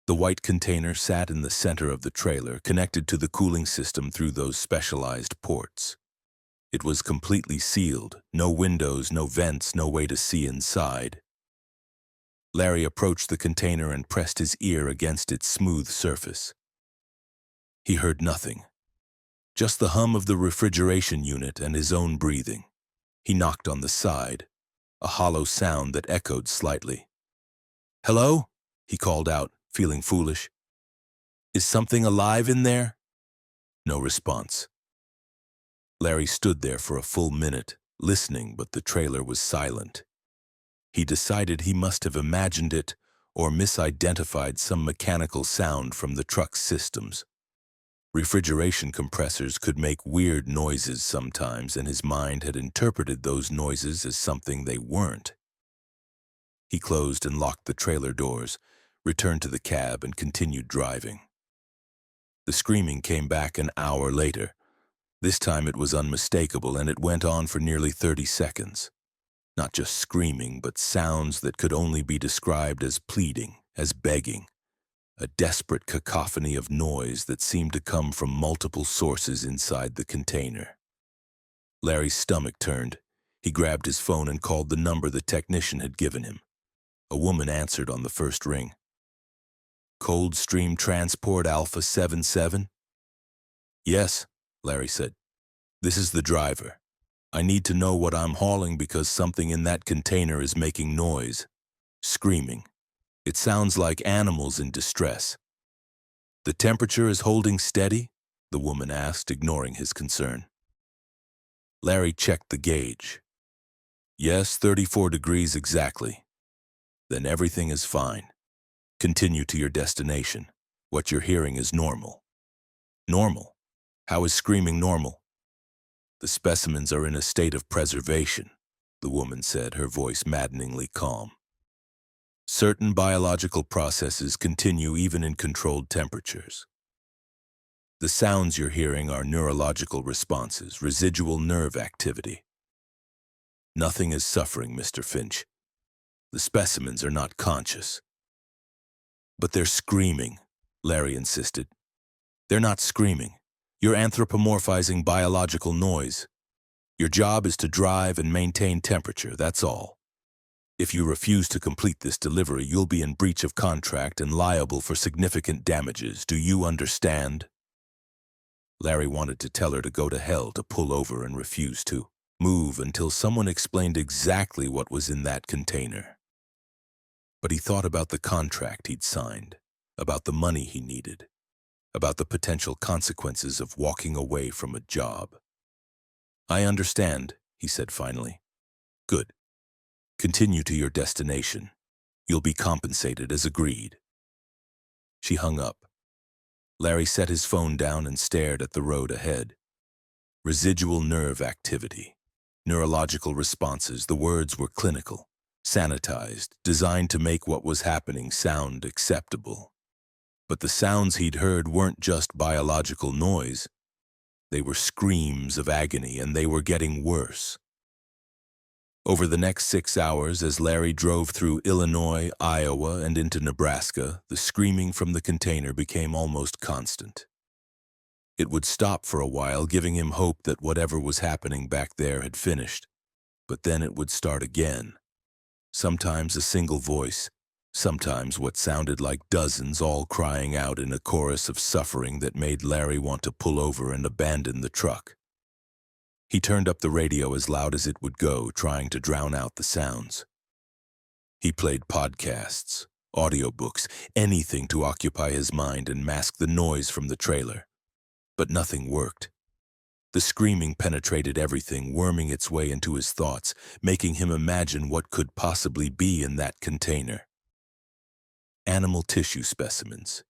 The white container sat in the center of the trailer, connected to the cooling system through those specialized ports. It was completely sealed, no windows, no vents, no way to see inside. Larry approached the container and pressed his ear against its smooth surface. He heard nothing, just the hum of the refrigeration unit and his own breathing. He knocked on the side, a hollow sound that echoed slightly. "Hello?" he called out, feeling foolish. "Is something alive in there?" No response. Larry stood there for a full minute, listening, but the trailer was silent. He decided he must have imagined it or misidentified some mechanical sound from the truck's systems. Refrigeration compressors could make weird noises sometimes, and his mind had interpreted those noises as something they weren't. He closed and locked the trailer doors, returned to the cab, and continued driving. The screaming came back an hour later. This time it was unmistakable, and it went on for nearly 30 seconds. Not just screaming, but sounds that could only be described as pleading, as begging. A desperate cacophony of noise that seemed to come from multiple sources inside the container. Larry's stomach turned. He grabbed his phone and called the number the technician had given him. A woman answered on the first ring. "Cold Stream Transport Alpha 77? "Yes," Larry said. "This is the driver. I need to know what I'm hauling because something in that container is making noise. Screaming. It sounds like animals in distress." "The temperature is holding steady?" the woman asked, ignoring his concern. Larry checked the gauge. "Yes, 34 degrees exactly." "Then everything is fine. Continue to your destination. What you're hearing is normal." "Normal? How is screaming normal?" "The specimens are in a state of preservation," the woman said, her voice maddeningly calm. "Certain biological processes continue even in controlled temperatures. The sounds you're hearing are neurological responses, residual nerve activity. Nothing is suffering, Mr. Finch. The specimens are not conscious." "But they're screaming," Larry insisted. "They're not screaming. You're anthropomorphizing biological noise. Your job is to drive and maintain temperature, that's all. If you refuse to complete this delivery, you'll be in breach of contract and liable for significant damages. Do you understand?" Larry wanted to tell her to go to hell, to pull over, and refuse to move until someone explained exactly what was in that container. But he thought about the contract he'd signed, about the money he needed, about the potential consequences of walking away from a job. "I understand," he said finally. "Good. Continue to your destination. You'll be compensated as agreed." She hung up. Larry set his phone down and stared at the road ahead. Residual nerve activity. Neurological responses. The words were clinical, sanitized, designed to make what was happening sound acceptable. But the sounds he'd heard weren't just biological noise. They were screams of agony, and they were getting worse. Over the next 6 hours, as Larry drove through Illinois, Iowa, and into Nebraska, the screaming from the container became almost constant. It would stop for a while, giving him hope that whatever was happening back there had finished. But then it would start again. Sometimes a single voice, sometimes what sounded like dozens, all crying out in a chorus of suffering that made Larry want to pull over and abandon the truck. He turned up the radio as loud as it would go, trying to drown out the sounds. He played podcasts, audiobooks, anything to occupy his mind and mask the noise from the trailer. But nothing worked. The screaming penetrated everything, worming its way into his thoughts, making him imagine what could possibly be in that container. Animal tissue specimens.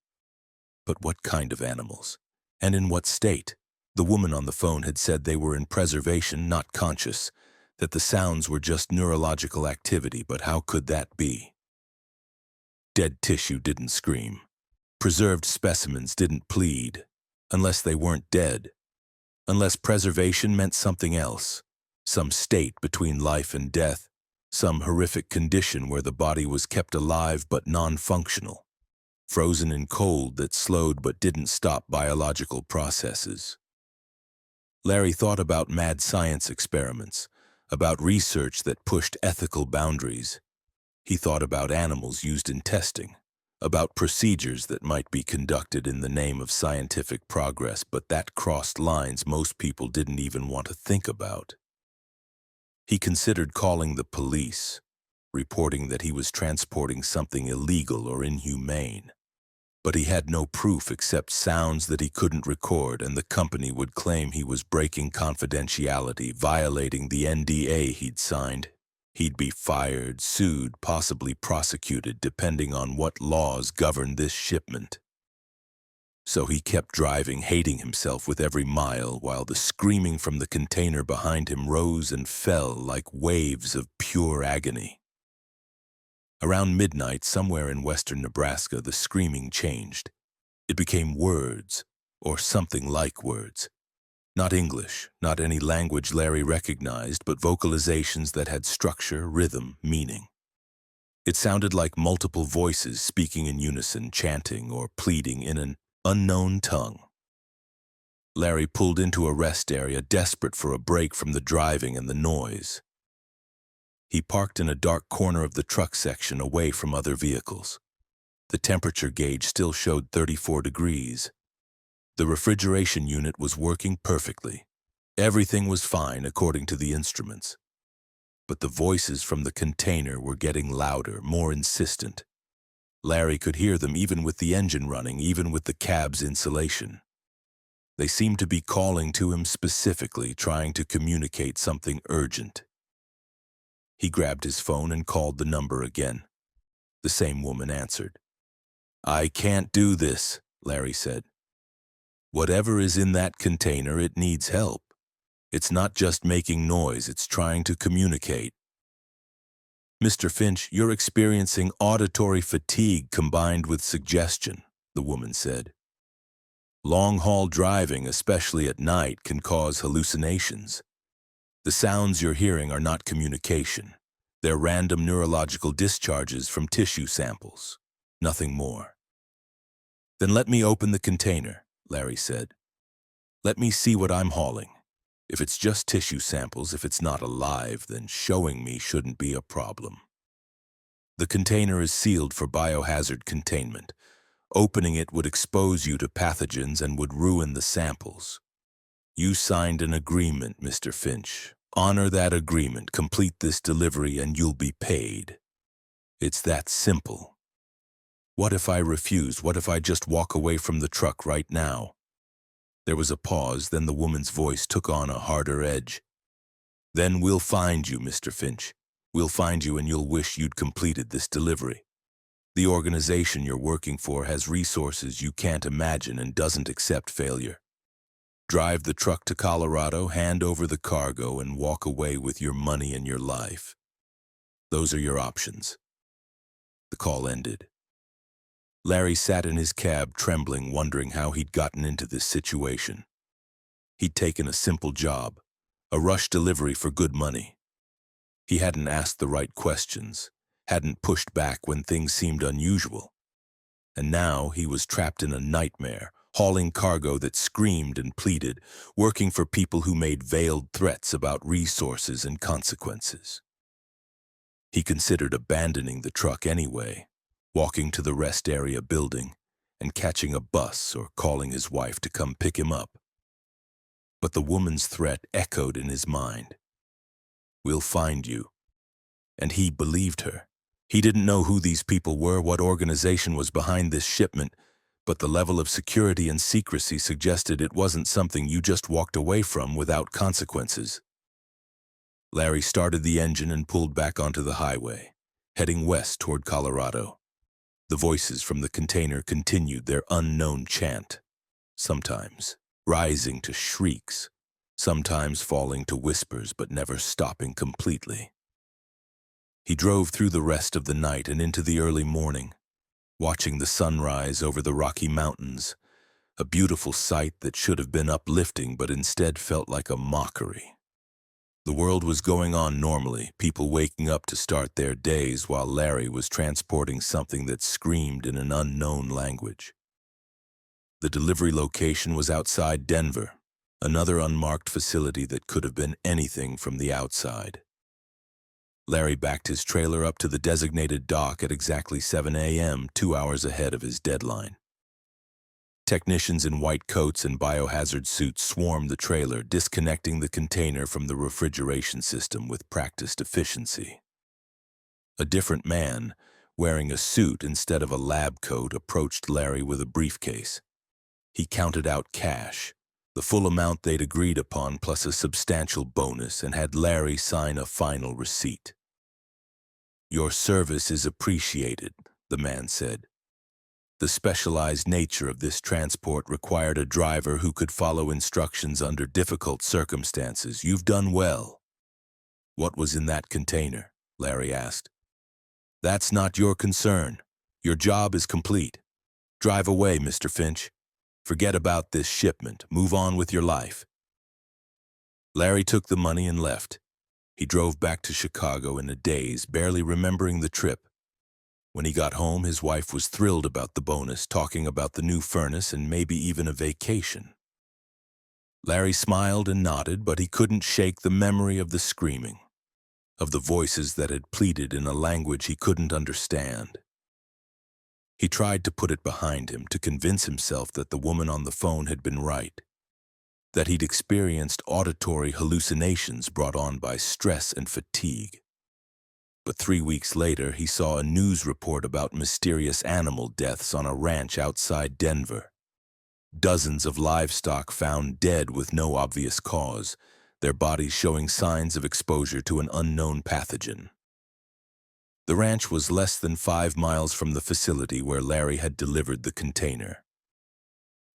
But what kind of animals? And in what state? The woman on the phone had said they were in preservation, not conscious, that the sounds were just neurological activity, but how could that be? Dead tissue didn't scream. Preserved specimens didn't plead, unless they weren't dead. Unless preservation meant something else, some state between life and death, some horrific condition where the body was kept alive but non-functional, frozen in cold that slowed but didn't stop biological processes. Larry thought about mad science experiments, about research that pushed ethical boundaries. He thought about animals used in testing, about procedures that might be conducted in the name of scientific progress, but that crossed lines most people didn't even want to think about. He considered calling the police, reporting that he was transporting something illegal or inhumane. But he had no proof except sounds that he couldn't record, and the company would claim he was breaking confidentiality, violating the NDA he'd signed. He'd be fired, sued, possibly prosecuted, depending on what laws governed this shipment. So he kept driving, hating himself with every mile, while the screaming from the container behind him rose and fell like waves of pure agony. Around midnight, somewhere in western Nebraska, the screaming changed. It became words, or something like words. Not English, not any language Larry recognized, but vocalizations that had structure, rhythm, meaning. It sounded like multiple voices speaking in unison, chanting or pleading in an unknown tongue. Larry pulled into a rest area, desperate for a break from the driving and the noise. He parked in a dark corner of the truck section, away from other vehicles. The temperature gauge still showed 34 degrees. The refrigeration unit was working perfectly. Everything was fine according to the instruments. But the voices from the container were getting louder, more insistent. Larry could hear them even with the engine running, even with the cab's insulation. They seemed to be calling to him specifically, trying to communicate something urgent. He grabbed his phone and called the number again. The same woman answered. "I can't do this," Larry said. "Whatever is in that container, it needs help. It's not just making noise, it's trying to communicate." "Mr. Finch, you're experiencing auditory fatigue combined with suggestion," the woman said. "Long-haul driving, especially at night, can cause hallucinations. The sounds you're hearing are not communication. They're random neurological discharges from tissue samples. Nothing more." "Then let me open the container," Larry said. "Let me see what I'm hauling. If it's just tissue samples, if it's not alive, then showing me shouldn't be a problem. The container is sealed for biohazard containment. Opening it would expose you to pathogens and would ruin the samples. You signed an agreement, Mr. Finch. Honor that agreement, complete this delivery, and you'll be paid. It's that simple. What if I refuse? What if I just walk away from the truck right now?" There was a pause, then the woman's voice took on a harder edge. "Then we'll find you, Mr. Finch. We'll find you and you'll wish you'd completed this delivery. The organization you're working for has resources you can't imagine and doesn't accept failure. Drive the truck to Colorado, hand over the cargo, and walk away with your money and your life. Those are your options." The call ended. Larry sat in his cab, trembling, wondering how he'd gotten into this situation. He'd taken a simple job, a rush delivery for good money. He hadn't asked the right questions, hadn't pushed back when things seemed unusual. And now he was trapped in a nightmare, hauling cargo that screamed and pleaded, working for people who made veiled threats about resources and consequences. He considered abandoning the truck anyway, walking to the rest area building and catching a bus or calling his wife to come pick him up. But the woman's threat echoed in his mind. "We'll find you." And he believed her. He didn't know who these people were, what organization was behind this shipment, but the level of security and secrecy suggested it wasn't something you just walked away from without consequences. Larry started the engine and pulled back onto the highway, heading west toward Colorado. The voices from the container continued their unknown chant, sometimes rising to shrieks, sometimes falling to whispers but never stopping completely. He drove through the rest of the night and into the early morning, watching the sunrise over the Rocky Mountains, a beautiful sight that should have been uplifting but instead felt like a mockery. The world was going on normally, people waking up to start their days while Larry was transporting something that screamed in an unknown language. The delivery location was outside Denver, another unmarked facility that could have been anything from the outside. Larry backed his trailer up to the designated dock at exactly 7 a.m., 2 hours ahead of his deadline. Technicians in white coats and biohazard suits swarmed the trailer, disconnecting the container from the refrigeration system with practiced efficiency. A different man, wearing a suit instead of a lab coat, approached Larry with a briefcase. He counted out cash, the full amount they'd agreed upon plus a substantial bonus, and had Larry sign a final receipt. "Your service is appreciated," the man said. The specialized nature of this transport required a driver who could follow instructions under difficult circumstances. "You've done well." "What was in that container?" Larry asked. "That's not your concern. Your job is complete. Drive away, Mr. Finch. Forget about this shipment. Move on with your life." Larry took the money and left. He drove back to Chicago in a daze, barely remembering the trip. When he got home, his wife was thrilled about the bonus, talking about the new furnace and maybe even a vacation. Larry smiled and nodded, but he couldn't shake the memory of the screaming, of the voices that had pleaded in a language he couldn't understand. He tried to put it behind him, to convince himself that the woman on the phone had been right, that he'd experienced auditory hallucinations brought on by stress and fatigue. But 3 weeks later, he saw a news report about mysterious animal deaths on a ranch outside Denver. Dozens of livestock found dead with no obvious cause, their bodies showing signs of exposure to an unknown pathogen. The ranch was less than 5 miles from the facility where Larry had delivered the container.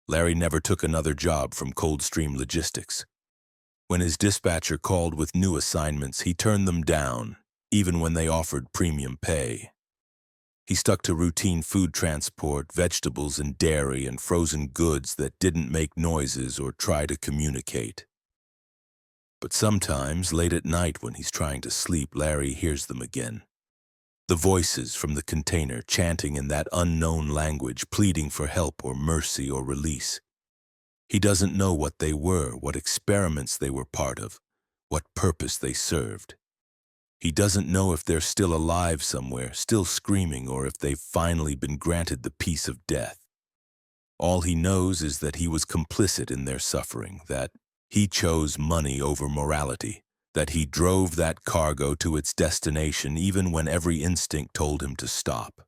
Larry never took another job from Coldstream Logistics. When his dispatcher called with new assignments, he turned them down, even when they offered premium pay. He stuck to routine food transport, vegetables and dairy, and frozen goods that didn't make noises or try to communicate. But sometimes, late at night when he's trying to sleep, Larry hears them again. The voices from the container chanting in that unknown language, pleading for help or mercy or release. He doesn't know what they were, what experiments they were part of, what purpose they served. He doesn't know if they're still alive somewhere, still screaming, or if they've finally been granted the peace of death. All he knows is that he was complicit in their suffering, that he chose money over morality, that he drove that cargo to its destination even when every instinct told him to stop.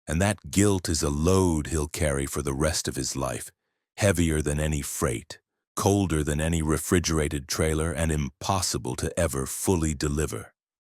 And that guilt is a load he'll carry for the rest of his life, heavier than any freight, colder than any refrigerated trailer, and impossible to ever fully deliver.